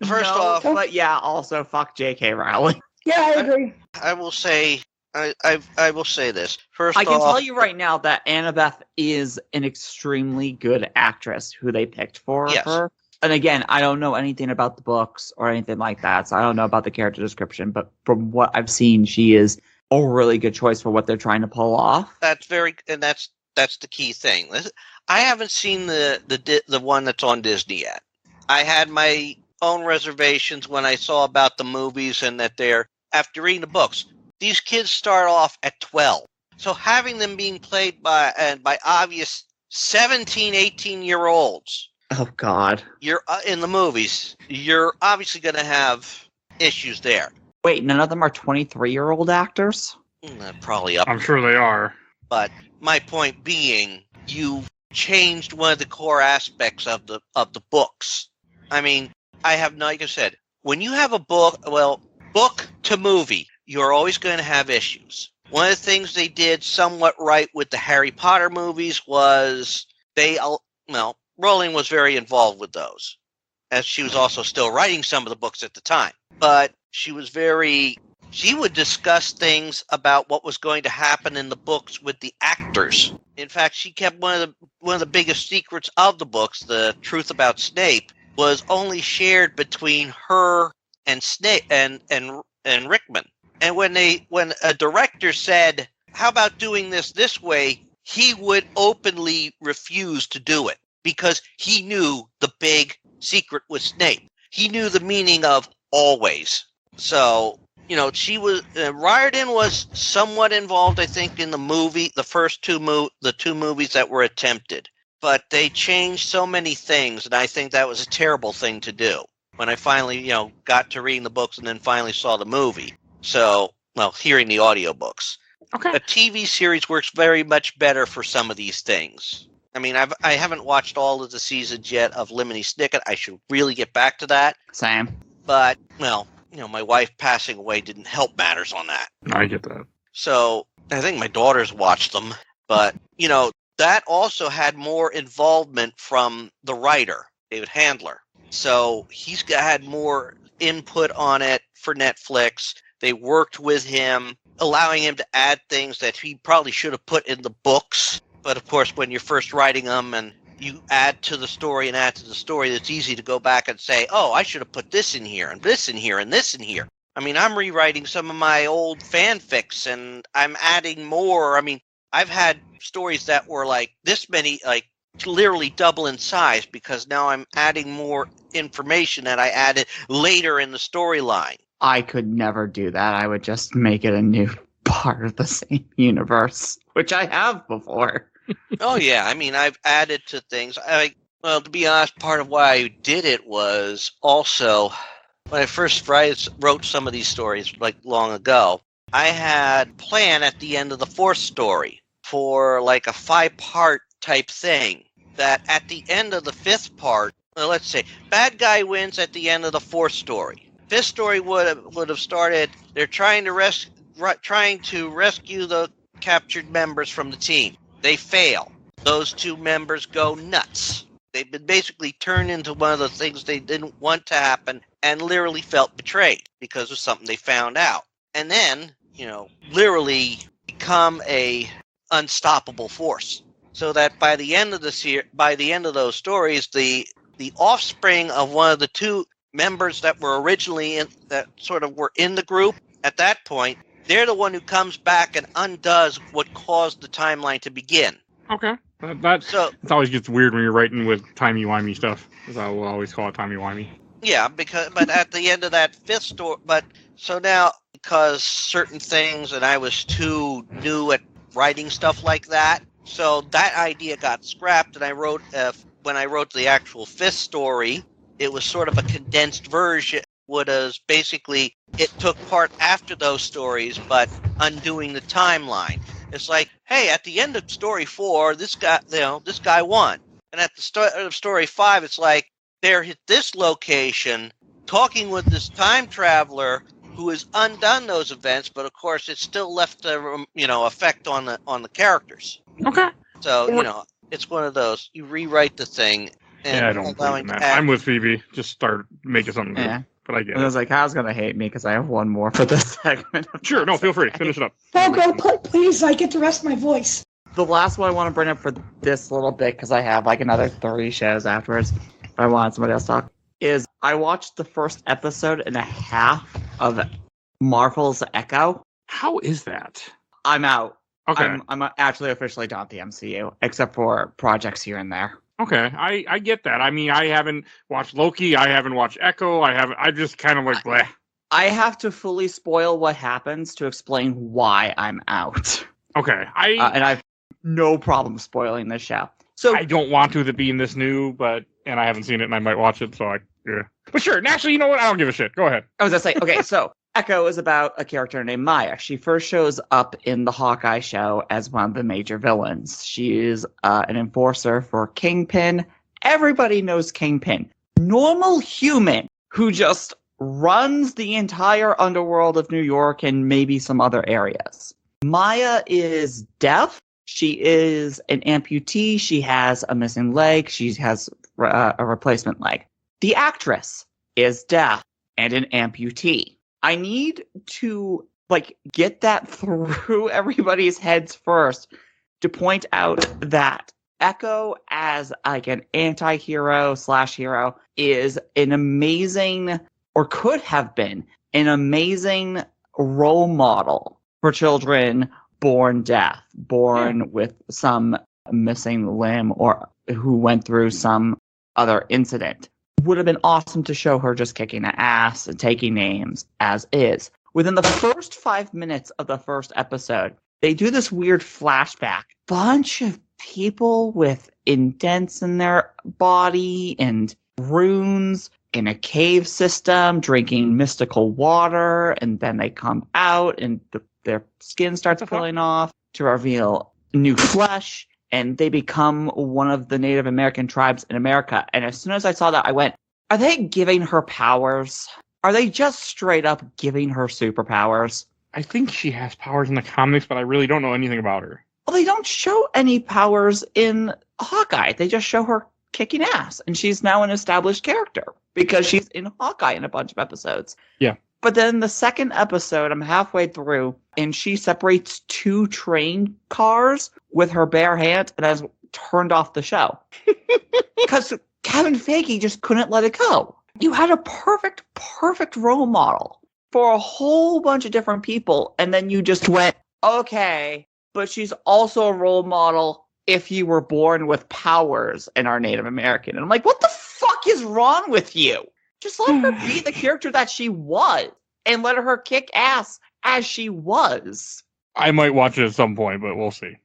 First off, but yeah, also fuck J.K. Rowling. Yeah, I agree. I will say, I will say this. First I can off, tell you right now that Annabeth is an extremely good actress who they picked for her. And again, I don't know anything about the books or anything like that, so I don't know about the character description. But from what I've seen, she is a really good choice for what they're trying to pull off. That's the key thing. I haven't seen the one that's on Disney yet. I had my own reservations when I saw about the movies and that after reading the books, these kids start off at 12. So having them being played by obvious 17, 18-year-olds. Oh, God. You're in the movies. You're obviously going to have issues there. Wait, none of them are 23-year-old actors? Probably up. I'm sure they are. But my point being, you've changed one of the core aspects of the books. I mean, like I said, when you have a book to movie, you're always going to have issues. One of the things they did somewhat right with the Harry Potter movies was Rowling was very involved with those, as she was also still writing some of the books at the time. But she would discuss things about what was going to happen in the books with the actors. In fact, she kept one of the biggest secrets of the books, the truth about Snape, was only shared between her and Snape and Rickman. And when a director said, "How about doing this way?" he would openly refuse to do it because he knew the big secret was Snape. He knew the meaning of always. So, she was Riordan was somewhat involved, I think, in the movie, the first two movies that were attempted. But they changed so many things, and I think that was a terrible thing to do. When I finally, got to reading the books and then finally saw the movie. So, hearing the audiobooks. Okay. A TV series works very much better for some of these things. I mean, I haven't watched all of the seasons yet of Lemony Snicket. I should really get back to that. Same. But, my wife passing away didn't help matters on that. I get that. So I think my daughters watched them. But, that also had more involvement from the writer, David Handler. So he's had more input on it for Netflix. They worked with him, allowing him to add things that he probably should have put in the books. But of course, when you're first writing them and you add to the story, it's easy to go back and say, oh, I should have put this in here and this in here and this in here. I mean, I'm rewriting some of my old fanfics and I'm adding more. I mean, I've had stories that were like this many, like literally double in size because now I'm adding more information that I added later in the storyline. I could never do that. I would just make it a new part of the same universe, which I have before. Oh, yeah. I mean, I've added to things. To be honest, part of why I did it was also when I first wrote some of these stories like long ago, I had planned at the end of the fourth story for like a 5-part type thing that at the end of the 5th part, let's say bad guy wins at the end of the 4th story. 5th story would have started. They're trying to rescue the captured members from the team. They fail. Those 2 members go nuts. They've been basically turned into one of the things they didn't want to happen and literally felt betrayed because of something they found out. And then, literally become a unstoppable force. So that by the end of those stories, the offspring of one of the 2 members that were originally were in the group at that point, they're the one who comes back and undoes what caused the timeline to begin. Okay. It always gets weird when you're writing with timey-wimey stuff. Because I will always call it timey-wimey. Yeah, but at the end of that 5th story, so now because certain things and I was too new at writing stuff like that, so that idea got scrapped and when I wrote the actual 5th story, it was sort of a condensed version. Basically, it took part after those stories, but undoing the timeline. It's like, hey, at the end of story 4, this guy won. And at the start of story 5, it's like, they're at this location talking with this time traveler who has undone those events, but of course it's still left a effect on the characters. Okay. So, it's one of those. You rewrite the thing. And yeah, I don't believe in that. I'm with Phoebe. Just start making something good. But I get it. I was like, Hal's going to hate me because I have one more for this segment. Sure, no, feel free. Finish it up. Oh, go, please. I get to rest my voice. The last one I want to bring up for this little bit, because I have like another 30 shows afterwards, I wanted somebody else to talk, is I watched the first episode and a half of Marvel's Echo. How is that? I'm out. Okay. I'm actually officially done with the MCU, except for projects here and there. Okay, I get that. I mean, I haven't watched Loki. I haven't watched Echo. I just kind of like, bleh. I have to fully spoil what happens to explain why I'm out. Okay, and I've no problem spoiling this show. So I don't want to be in this new, and I haven't seen it, and I might watch it. So yeah. But sure, actually, you know what? I don't give a shit. Go ahead. I was gonna say, okay, so Echo is about a character named Maya. She first shows up in the Hawkeye show as one of the major villains. She is an enforcer for Kingpin. Everybody knows Kingpin. Normal human who just runs the entire underworld of New York and maybe some other areas. Maya is deaf. She is an amputee. She has a missing leg. She has a replacement leg. The actress is deaf and an amputee. I need to get that through everybody's heads first to point out that Echo as an anti-hero / hero is an amazing, or could have been an amazing role model for children born deaf, born with some missing limb, or who went through some other incident. Would have been awesome to show her just kicking ass and taking names as is. Within the first 5 minutes of the first episode, they do this weird flashback. Bunch of people with indents in their body and runes in a cave system, drinking mystical water, and then they come out and their skin starts peeling off to reveal new flesh, and they become one of the Native American tribes in America. And as soon as I saw that, I went, are they giving her powers? Are they just straight up giving her superpowers? I think she has powers in the comics, but I really don't know anything about her. Well, they don't show any powers in Hawkeye. They just show her kicking ass, and she's now an established character because she's in Hawkeye in a bunch of episodes. Yeah. But then the second episode, I'm halfway through, and she separates 2 train cars with her bare hand and has turned off the show. Because Kevin Feige just couldn't let it go. You had a perfect role model for a whole bunch of different people, and then you just went, okay, but she's also a role model if you were born with powers and are Native American. And I'm like, what the fuck is wrong with you? Just let her be the character that she was and let her kick ass as she was. I might watch it at some point, but we'll see.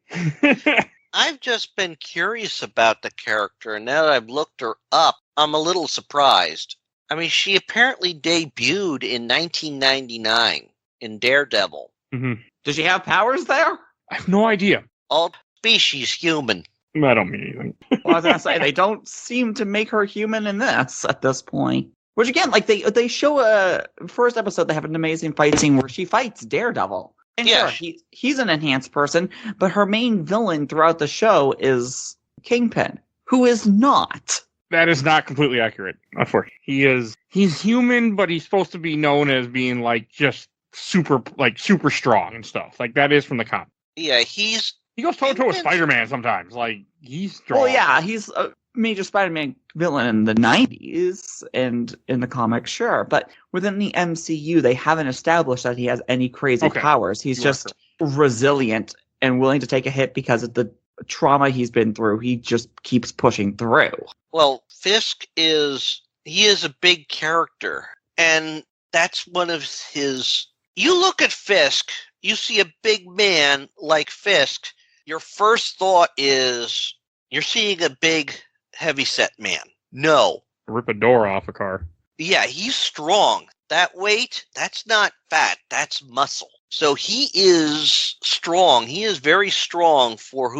I've just been curious about the character, and now that I've looked her up, I'm a little surprised. I mean, she apparently debuted in 1999 in Daredevil. Mm-hmm. Does she have powers there? I have no idea. All species human. I don't mean anything. Well, I was gonna say, they don't seem to make her human in this at this point. Which again, like they show first episode, they have an amazing fight scene where she fights Daredevil. And Yeah. sure, he's an enhanced person, but her main villain throughout the show is Kingpin, who is not. That is not completely accurate. Unfortunately, he's human, but he's supposed to be known as being like just super strong and stuff. Like that is from the comic. Yeah, He goes toe to toe with Spider-Man sometimes. Like he's strong. Well, yeah, he's a major Spider-Man villain in the 90s and in the comics, sure. But within the MCU, they haven't established that he has any crazy powers. He's just resilient and willing to take a hit because of the trauma he's been through. He just keeps pushing through. well, Fisk is a big character, and that's one of his. You look at Fisk, you see a big man like Fisk. Your first thought is you're seeing a big, heavy-set man. No. Rip a door off a car. Yeah, he's strong. That weight, that's not fat, that's muscle. So he is strong. He is very strong for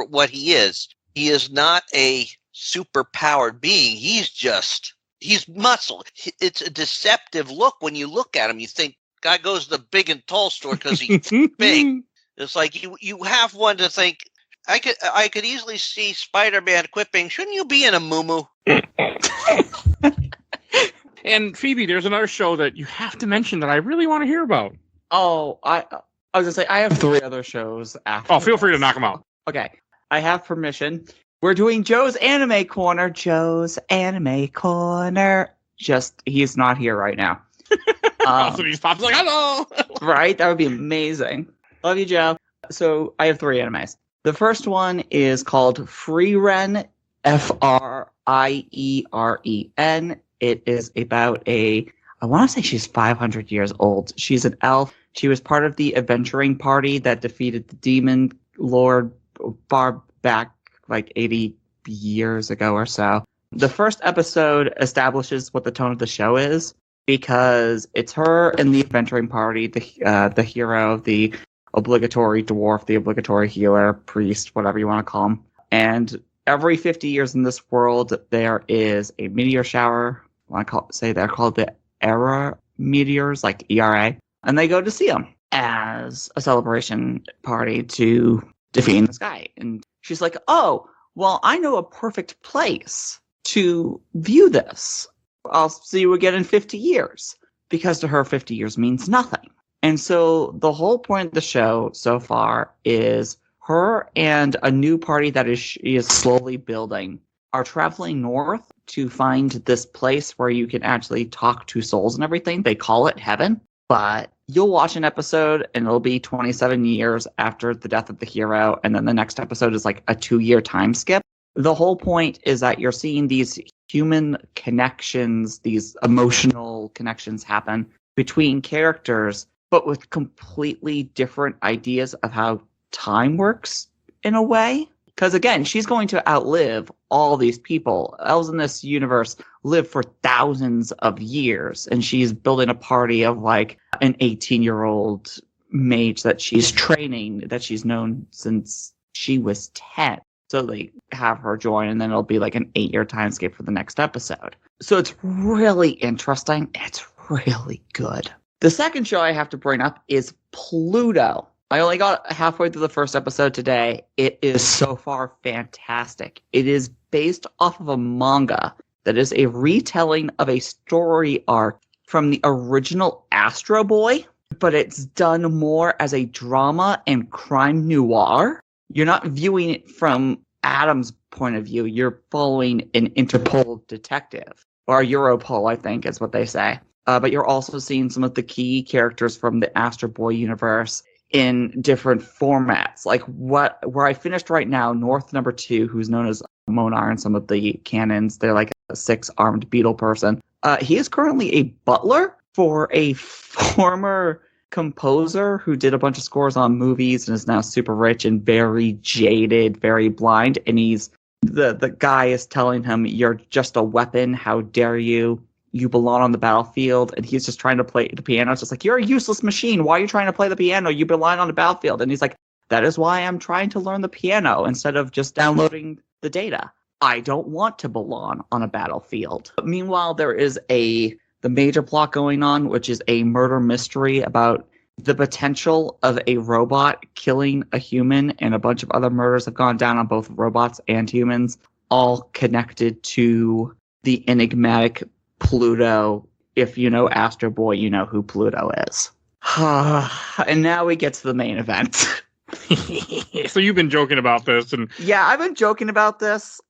what he is. He is not a super-powered being. He's muscle. It's a deceptive look when you look at him. You think, guy goes to the big and tall store because he's big. It's like you have one to think. I could easily see Spider-Man quipping, "Shouldn't you be in a muumuu?" And Phoebe, there's another show that you have to mention that I really want to hear about. Oh, I was gonna say I have 3 other shows after. Oh, feel free to knock them out. Okay, I have permission. We're doing Joe's Anime Corner. Joe's Anime Corner. Just he's not here right now. So he just pops like, hello. Right? That would be amazing. Love you, Joe. So I have 3 animes. The first one is called Frieren, Frieren. It is about I want to say she's 500 years old. She's an elf. She was part of the adventuring party that defeated the demon lord far back like 80 years ago or so. The first episode establishes what the tone of the show is because it's her and the adventuring party, the hero, the obligatory dwarf, the obligatory healer, priest, whatever you want to call him. And every 50 years in this world, there is a meteor shower. They're called the Era meteors, like ERA. And they go to see them as a celebration party to defeat the sky. And she's like, oh, well, I know a perfect place to view this. I'll see you again in 50 years. Because to her, 50 years means nothing. And so the whole point of the show so far is her and a new party that she is slowly building are traveling north to find this place where you can actually talk to souls and everything. They call it heaven, but you'll watch an episode and it'll be 27 years after the death of the hero, and then the next episode is like a 2-year time skip. The whole point is that you're seeing these human connections, these emotional connections happen between characters, but with completely different ideas of how time works in a way. Because again, she's going to outlive all these people. Elves in this universe live for thousands of years, and she's building a party of like an 18-year-old mage that she's training, that she's known since she was 10. So they have her join, and then it'll be like an 8-year time skip for the next episode. So it's really interesting. It's really good. The second show I have to bring up is Pluto. I only got halfway through the first episode today. It is so far fantastic. It is based off of a manga that is a retelling of a story arc from the original Astro Boy, but it's done more as a drama and crime noir. You're not viewing it from Adam's point of view. You're following an Interpol detective, or Europol, I think is what they say. But you're also seeing some of the key characters from the Astro Boy universe in different formats. Like where I finished right now, North number 2, who's known as Monar in some of the canons. They're like a 6-armed beetle person. He is currently a butler for a former composer who did a bunch of scores on movies and is now super rich and very jaded, very blind. And the guy is telling him, "You're just a weapon. How dare you? You belong on the battlefield." And he's just trying to play the piano. It's just like, "You're a useless machine. Why are you trying to play the piano? You belong on the battlefield." And he's like, "That is why I'm trying to learn the piano instead of just downloading the data. I don't want to belong on a battlefield." But meanwhile, there is the major plot going on, which is a murder mystery about the potential of a robot killing a human, and a bunch of other murders have gone down on both robots and humans, all connected to the enigmatic Pluto. If you know Astro Boy, you know who Pluto is. And now we get to the main event. So you've been joking about this, and Yeah, I've been joking about this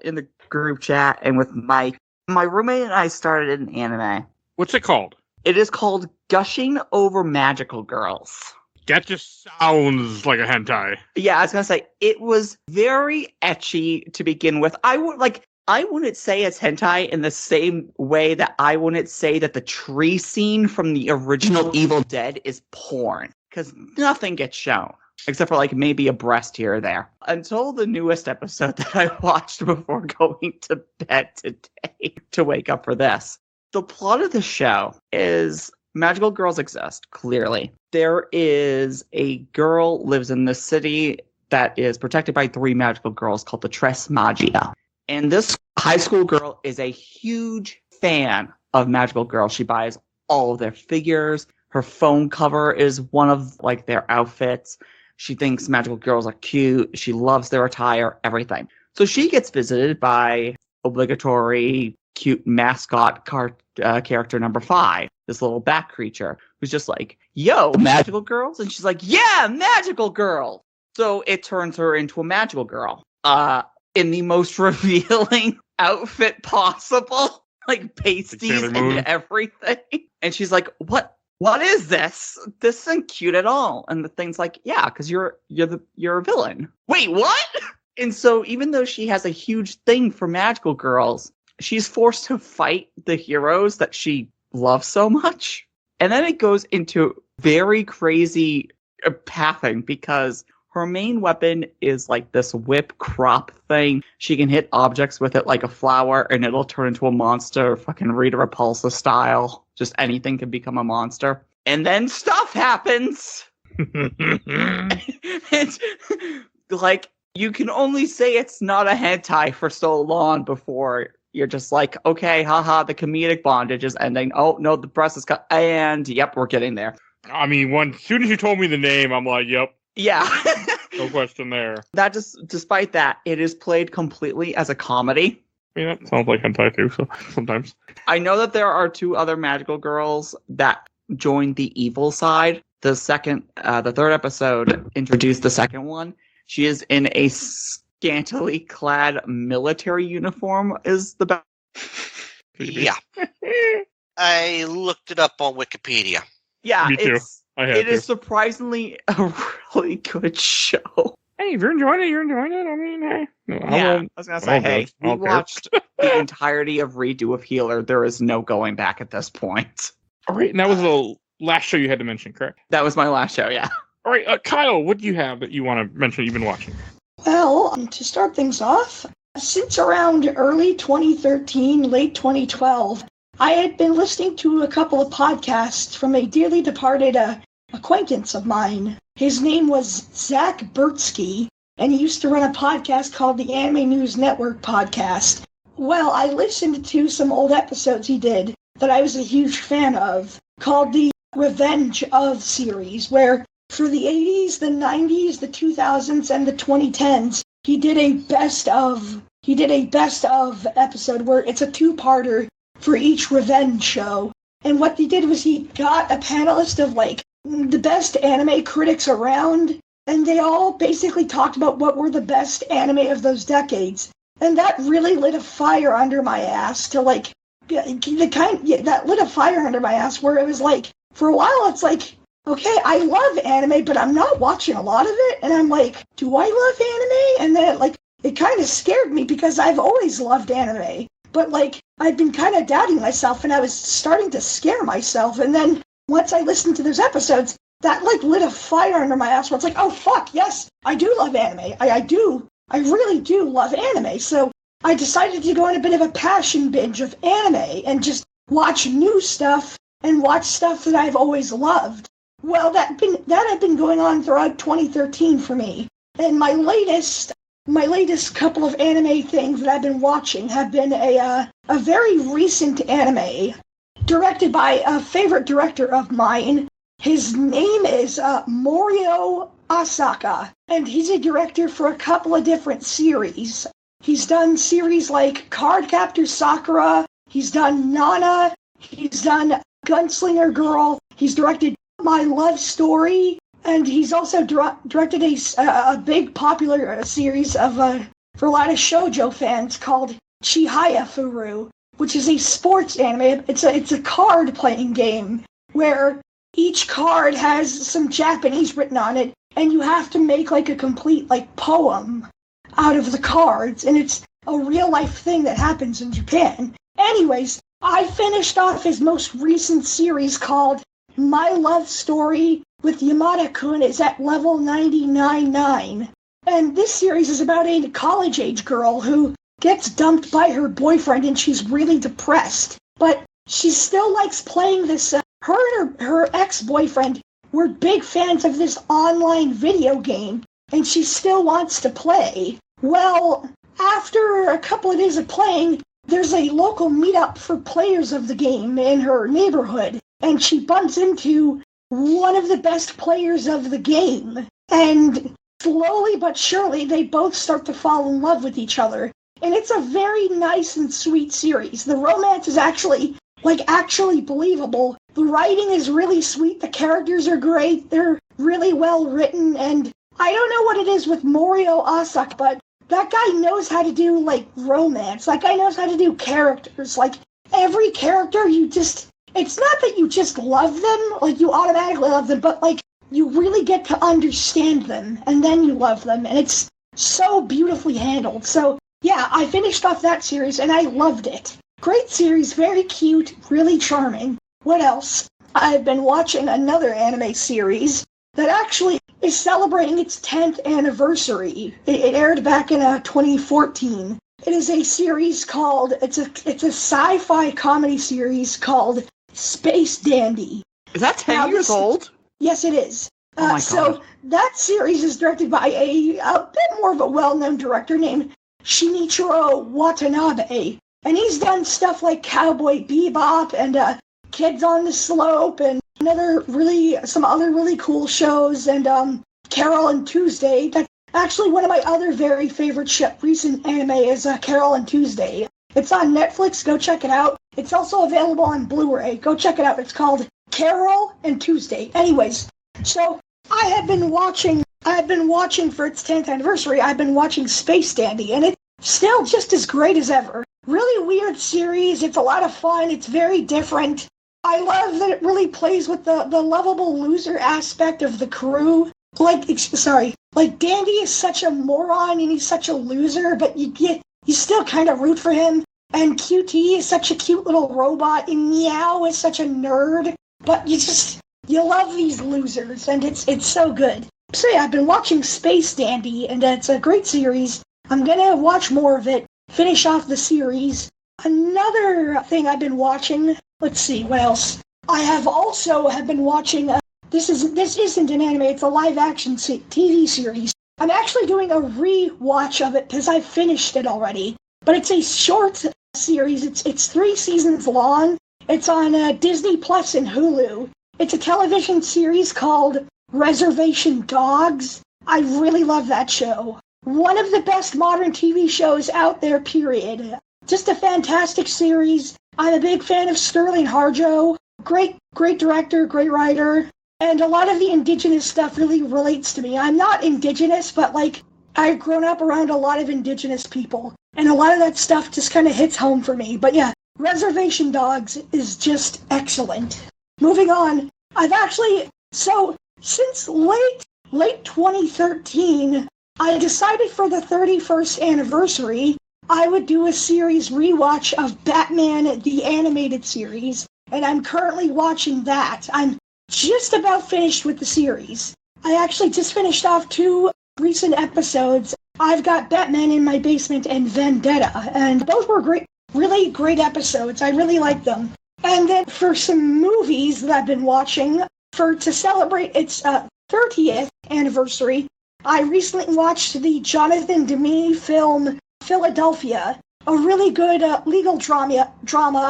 in the group chat and with Mike. My roommate and I started an anime. what's it called? It is called Gushing Over Magical Girls. That just sounds like a hentai. Yeah, I was gonna say, it was very ecchi to begin with. I wouldn't say it's hentai in the same way that I wouldn't say that the tree scene from the original Evil Dead is porn. Because nothing gets shown. Except for like maybe a breast here or there. Until the newest episode that I watched before going to bed today to wake up for this. The plot of the show is magical girls exist, clearly. There is a girl lives in this city that is protected by 3 magical girls called the Tres Magia. And this high school girl is a huge fan of magical girls. She buys all of their figures. Her phone cover is one of like their outfits. She thinks magical girls are cute. She loves their attire, everything. So she gets visited by obligatory cute mascot character number 5, this little bat creature, who's just like, "Yo, magical girls?" And she's like, "Yeah, magical girl." So it turns her into a magical girl. In the most revealing outfit possible. Like pasties and everything. And she's like, What is this? This isn't cute at all. And the thing's like, "Yeah, because you're a villain." Wait, what? And so even though she has a huge thing for magical girls, she's forced to fight the heroes that she loves so much. And then it goes into very crazy pathing because her main weapon is like this whip crop thing. She can hit objects with it like a flower and it'll turn into a monster, fucking Rita Repulsa style. Just anything can become a monster. And then stuff happens. It's like, you can only say it's not a hentai for so long before you're just like, okay, haha, the comedic bondage is ending. Oh, no, the breast is cut. And yep, we're getting there. I mean, as soon as you told me the name, I'm like, yep. Yeah. No question there. Despite that, it is played completely as a comedy. I mean, that sounds like hentai too, so sometimes. I know that there are 2 other magical girls that joined the evil side. The third episode introduced the second one. She is in a scantily clad military uniform, is the best. Yeah. I looked it up on Wikipedia. Yeah, Me too. I had it to. is surprisingly a really good show. Hey, if you're enjoying it, you're enjoying it. I mean, hey. No, I Yeah, I won't. was gonna I say, won't hey, judge. I we don't care. watched the entirety of Redo of Healer. There is no going back at this point. All right, and that was the last show you had to mention, correct? That was my last show, yeah. All right, Kyle, what do you have that you want to mention you've been watching? Well, to start things off, since around early 2013, late 2012, I had been listening to a couple of podcasts from a dearly departed acquaintance of mine. His name was Zach Bertsky, and he used to run a podcast called the Anime News Network podcast. Well, I listened to some old episodes he did that I was a huge fan of, called the Revenge of series, where for the 80s, the 90s, the 2000s, and the 2010s, he did a best of episode where it's a two-parter for each Revenge show. And what he did was he got a panelist of like the best anime critics around, and they all basically talked about what were the best anime of those decades. And that really lit a fire under my ass to like that lit a fire under my ass where it was like, for a while it's like, okay, I love anime, but I'm not watching a lot of it. And I'm like, do I love anime? And then it kind of scared me because I've always loved anime. But like, I've been kind of doubting myself and I was starting to scare myself. And then once I listened to those episodes, that like lit a fire under my ass where it's like, oh fuck, yes, I do love anime. I really do love anime. So I decided to go on a bit of a passion binge of anime and just watch new stuff and watch stuff that I've always loved. Well, that had been going on throughout 2013 for me. And my latest couple of anime things that I've been watching have been a very recent anime directed by a favorite director of mine. His name is Morio Asaka, and he's a director for a couple of different series. He's done series like Cardcaptor Sakura, he's done Nana, he's done Gunslinger Girl, he's directed My Love Story, and he's also directed a big popular series of for a lot of shoujo fans called Chihaya Furu, which is a sports anime. It's a card playing game where each card has some Japanese written on it, and you have to make like a complete like poem out of the cards, and it's a real life thing that happens in Japan. Anyways, I finished off his most recent series called My Love Story with Yamada-kun is at level 99.9. And this series is about a college-age girl who gets dumped by her boyfriend and she's really depressed. But she still likes playing this. Her and her ex-boyfriend were big fans of this online video game, and she still wants to play. Well, after a couple of days of playing, there's a local meetup for players of the game in her neighborhood, and she bumps into one of the best players of the game. And slowly but surely, they both start to fall in love with each other. And it's a very nice and sweet series. The romance is actually believable. The writing is really sweet. The characters are great. They're really well written. And I don't know what it is with Morio Asaka, but that guy knows how to do, like, romance. That guy knows how to do characters. Like, every character it's not that you just love them, like, you automatically love them, but, like, you really get to understand them, and then you love them, and it's so beautifully handled. So, yeah, I finished off that series, and I loved it. Great series, very cute, really charming. What else? I've been watching another anime series that actually is celebrating its 10th anniversary. It aired back in 2014. It is a series called, it's a sci-fi comedy series called Space Dandy. Is that 10 years old? Yes, it is. Oh my God. So that series is directed by a bit more of a well-known director named Shinichiro Watanabe. And he's done stuff like Cowboy Bebop and Kids on the Slope and some other really cool shows, and Carol and Tuesday. That's actually one of my other very favorite recent anime is Carol and Tuesday. It's on Netflix. Go check it out. It's also available on Blu-ray. Go check it out. It's called Carol and Tuesday. Anyways, so I have been watching for its 10th anniversary. I've been watching Space Dandy, and it's still just as great as ever. Really weird series. It's a lot of fun. It's very different. I love that it really plays with the lovable loser aspect of the crew. Like Dandy is such a moron and he's such a loser, but you still kind of root for him. And QT is such a cute little robot, and Meow is such a nerd. But you love these losers, and it's so good. So yeah, I've been watching Space Dandy, and it's a great series. I'm gonna watch more of it, finish off the series. Another thing I've been watching, let's see, what else? I have been watching, this isn't an anime, it's a live-action TV series. I'm actually doing a re-watch of it, because I've finished it already. But it's a short series, it's 3 seasons long. It's on Disney Plus and Hulu. It's a television series called Reservation Dogs. I really love that show. One of the best modern TV shows out there, period. Just a fantastic series. I'm a big fan of Sterling Harjo. Great director, great writer. And a lot of the indigenous stuff really relates to me. I'm not indigenous, but I've grown up around a lot of indigenous people. And a lot of that stuff just kind of hits home for me. But yeah, Reservation Dogs is just excellent. Moving on, since late 2013, I decided for the 31st anniversary, I would do a series rewatch of Batman the Animated Series, and I'm currently watching that. I'm just about finished with the series. I actually just finished off 2 recent episodes. I've got Batman in My Basement and Vendetta, and both were great, really great episodes. I really like them. And then for some movies that I've been watching, to celebrate its 30th anniversary, I recently watched the Jonathan Demme film Philadelphia, a really good legal drama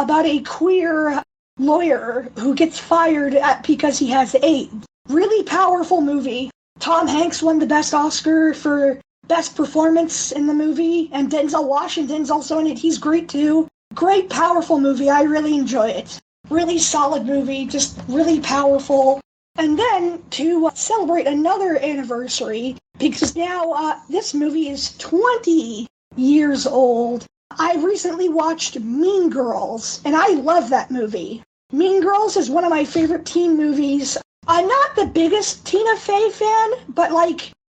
about a queer lawyer who gets fired because he has AIDS. Really powerful movie. Tom Hanks won the Best Oscar for Best Performance in the movie, and Denzel Washington's also in it. He's great too. Great, powerful movie. I really enjoy it. Really solid movie, just really powerful. And then, to celebrate another anniversary, because now this movie is 20 years old, I recently watched Mean Girls, and I love that movie. Mean Girls is one of my favorite teen movies. I'm not the biggest Tina Fey fan, but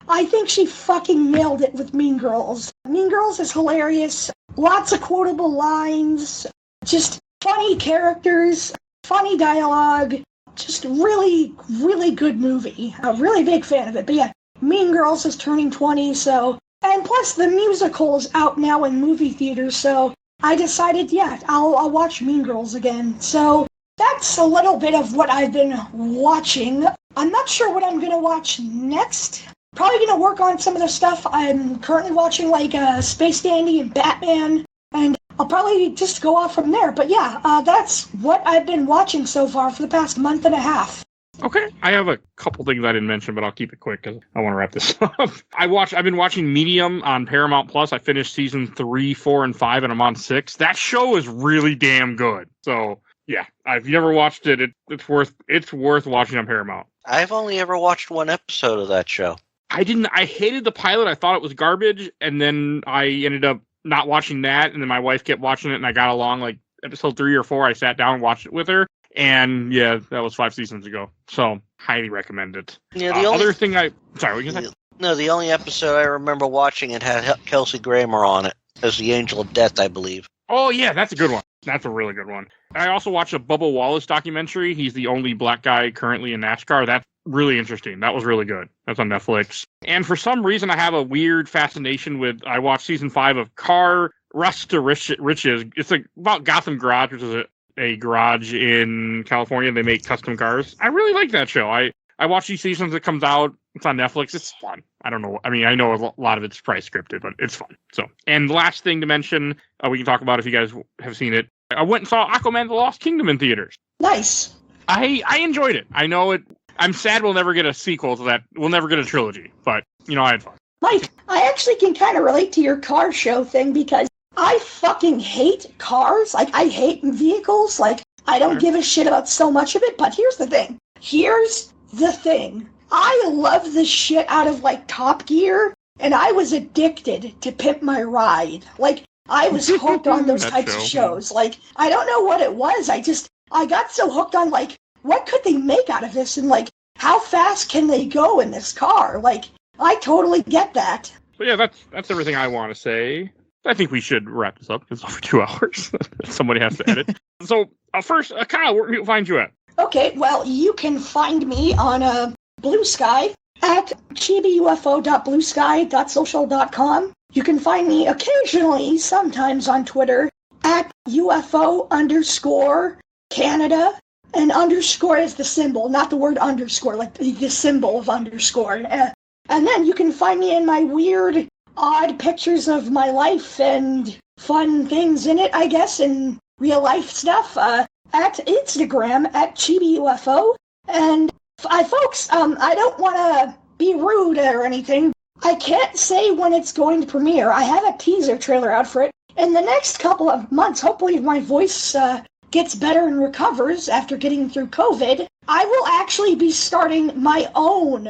I think she fucking nailed it with Mean Girls. Mean Girls is hilarious. Lots of quotable lines. Just funny characters. Funny dialogue. Just really, really good movie. A really big fan of it. But yeah, Mean Girls is turning 20, so... And plus, the musical is out now in movie theaters, so I decided, yeah, I'll watch Mean Girls again. So that's a little bit of what I've been watching. I'm not sure what I'm going to watch next. Probably going to work on some of the stuff I'm currently watching, Space Dandy and Batman, and I'll probably just go off from there. But yeah, that's what I've been watching so far for the past month and a half. Okay, I have a couple things I didn't mention, but I'll keep it quick because I want to wrap this up. I've been watching Medium on Paramount Plus. I finished season 3, 4, and 5, and I'm on 6. That show is really damn good. So yeah, if you never watched it, it's worth watching on Paramount. I've only ever watched 1 episode of that show. I hated the pilot. I thought it was garbage, and then I ended up not watching that, and then my wife kept watching it, and I got along. Episode 3 or 4, I sat down and watched it with her, and yeah, that was 5 seasons ago. So highly recommend it. Yeah, the other thing what were you gonna say? No, the only episode I remember watching it had Kelsey Grammer on it as the Angel of Death, I believe. Oh yeah, that's a good one. That's a really good one. I also watched a Bubba Wallace documentary. He's the only black guy currently in NASCAR. That's really interesting. That was really good. That's on Netflix. And for some reason, I have a weird fascination I watched season 5 of Car Rust to Riches. It's about Gotham Garage, which is a garage in California. They make custom cars. I really like that show. I watch these seasons. It comes out. It's on Netflix. It's fun. I don't know. I mean, I know a lot of it's probably scripted, but it's fun. So, and last thing to mention, we can talk about if you guys have seen it. I went and saw Aquaman: The Lost Kingdom in theaters. Nice. I enjoyed it. I know it. I'm sad we'll never get a sequel to that. We'll never get a trilogy, but I had fun. Mike, I actually can kind of relate to your car show thing because I fucking hate cars. I hate vehicles. I don't give a shit about so much of it, but here's the thing. I love the shit out of, Top Gear, and I was addicted to Pimp My Ride. I was hooked on those types of shows. I don't know what it was. I got so hooked on, like, what could they make out of this? And, like, how fast can they go in this car? Like, I totally get that. So yeah, that's everything I want to say. I think we should wrap this up. It's over 2 hours. Somebody has to edit. So first, Kyle, where can people find you at? Okay, well, you can find me on Blue Sky at chibiufo.bluesky.social.com. You can find me occasionally, sometimes on Twitter, at UFO_Canada. And underscore is the symbol, not the word underscore, like the symbol of underscore. And then you can find me in my weird, odd pictures of my life and fun things in it, I guess, and real life stuff, at Instagram, at ChibiUFO. And folks, I don't want to be rude or anything. I can't say when it's going to premiere. I have a teaser trailer out for it. In the next couple of months, hopefully if my voice gets better and recovers after getting through COVID, I will actually be starting my own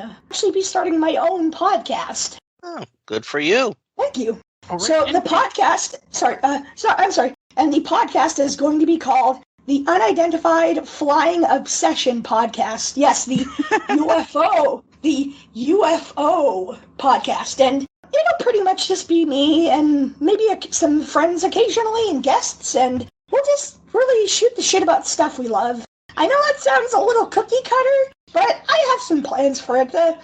podcast. Oh, good for you. Thank you. All right. So the podcast, I'm sorry, and the podcast is going to be called the Unidentified Flying Obsession Podcast. Yes, the UFO podcast, and it'll pretty much just be me and maybe some friends occasionally and guests, and we'll just really shoot the shit about stuff we love. I know that sounds a little cookie cutter, but I have some plans for it. I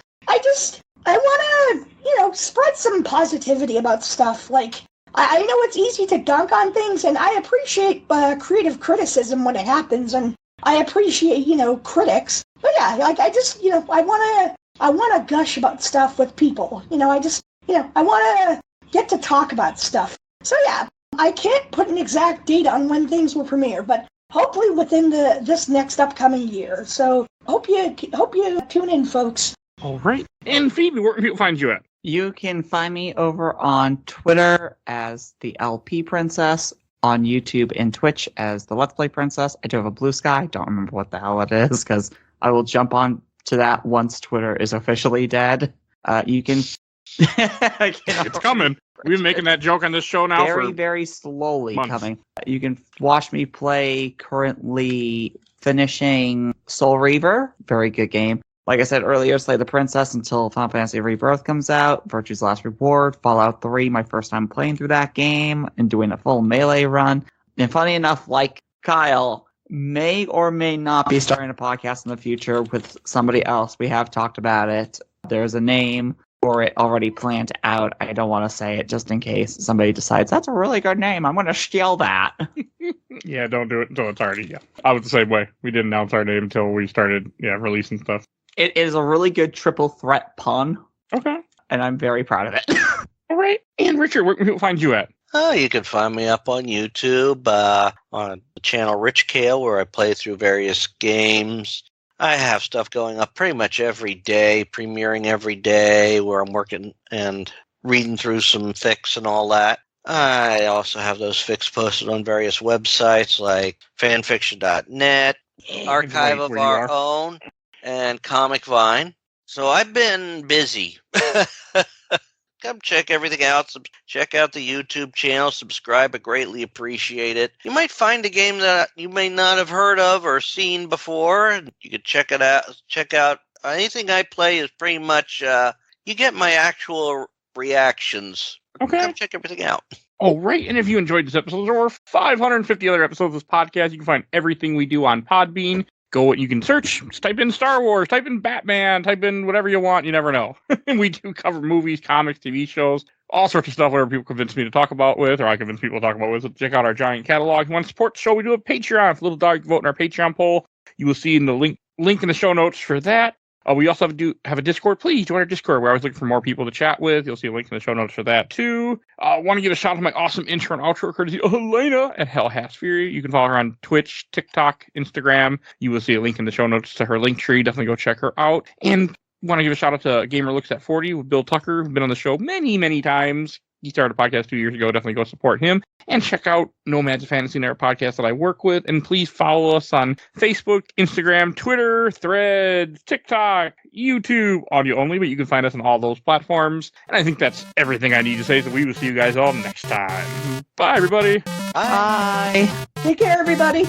want to, spread some positivity about stuff. Like, I know it's easy to dunk on things, and I appreciate creative criticism when it happens, and I appreciate, critics. But yeah, like, I just, I want to gush about stuff with people. I want to get to talk about stuff. So yeah, I can't put an exact date on when things will premiere, but hopefully within this next upcoming year. So hope you tune in, folks. All right. And Phoebe, where can people find you at? You can find me over on Twitter as the LP Princess, on YouTube and Twitch as the Let's Play Princess. I do have a Blue Sky. Don't remember what the hell it is, because I will jump on to that once Twitter is officially dead. You can... It's coming. We've been making that joke on this show now very, for very slowly months. Coming. You can watch me play, currently finishing Soul Reaver. Very good game. Like I said earlier, Slay the Princess until Final Fantasy Rebirth comes out. Virtue's Last Reward. Fallout 3, my first time playing through that game and doing a full melee run. And funny enough, like Kyle, may or may not be starting a podcast in the future with somebody else. We have talked about it. There's a name for it already planned out. I don't want to say it just in case somebody decides that's a really good name. I'm going to steal that. Yeah, don't do it until it's already. Yeah, I was the same way. We didn't announce our name until we started. Releasing stuff. It is a really good triple threat pun. Okay, and I'm very proud of it. All right, and Richard, where can people find you at? Oh, you can find me up on YouTube on the channel Rich Kale, where I play through various games. I have stuff going up pretty much every day, premiering every day, where I'm working and reading through some fics and all that. I also have those fics posted on various websites like fanfiction.net, Archive of Our Own, and Comic Vine. So I've been busy. Come check everything out. Check out the YouTube channel. Subscribe. I greatly appreciate it. You might find a game that you may not have heard of or seen before. And you can check it out. Check out anything I play is pretty much, you get my actual reactions. Okay. Come check everything out. All right. And if you enjoyed this episode, there were 550 other episodes of this podcast. You can find everything we do on Podbean. You can search, just type in Star Wars, type in Batman, type in whatever you want. You never know. And we do cover movies, comics, TV shows, all sorts of stuff, whatever people convince me to talk about with, or I convince people to talk about with. So check out our giant catalog. If you want to support the show, we do a Patreon. If Little Dog vote in our Patreon poll, you will see in the link in the show notes for that. We also have a Discord. Please join our Discord. We're always looking for more people to chat with. You'll see a link in the show notes for that, too. Want to give a shout out to my awesome intro and outro courtesy of Elena at Hell Has Fury. You can follow her on Twitch, TikTok, Instagram. You will see a link in the show notes to her link tree. Definitely go check her out. And want to give a shout out to Gamer Looks at 40 with Bill Tucker, who's been on the show many, many times. He started a podcast 2 years ago. Definitely go support him. And check out Nomads of Fantasy Network podcast that I work with. And please follow us on Facebook, Instagram, Twitter, Threads, TikTok, YouTube, audio only. But you can find us on all those platforms. And I think that's everything I need to say. So we will see you guys all next time. Bye, everybody. Bye. Take care, everybody.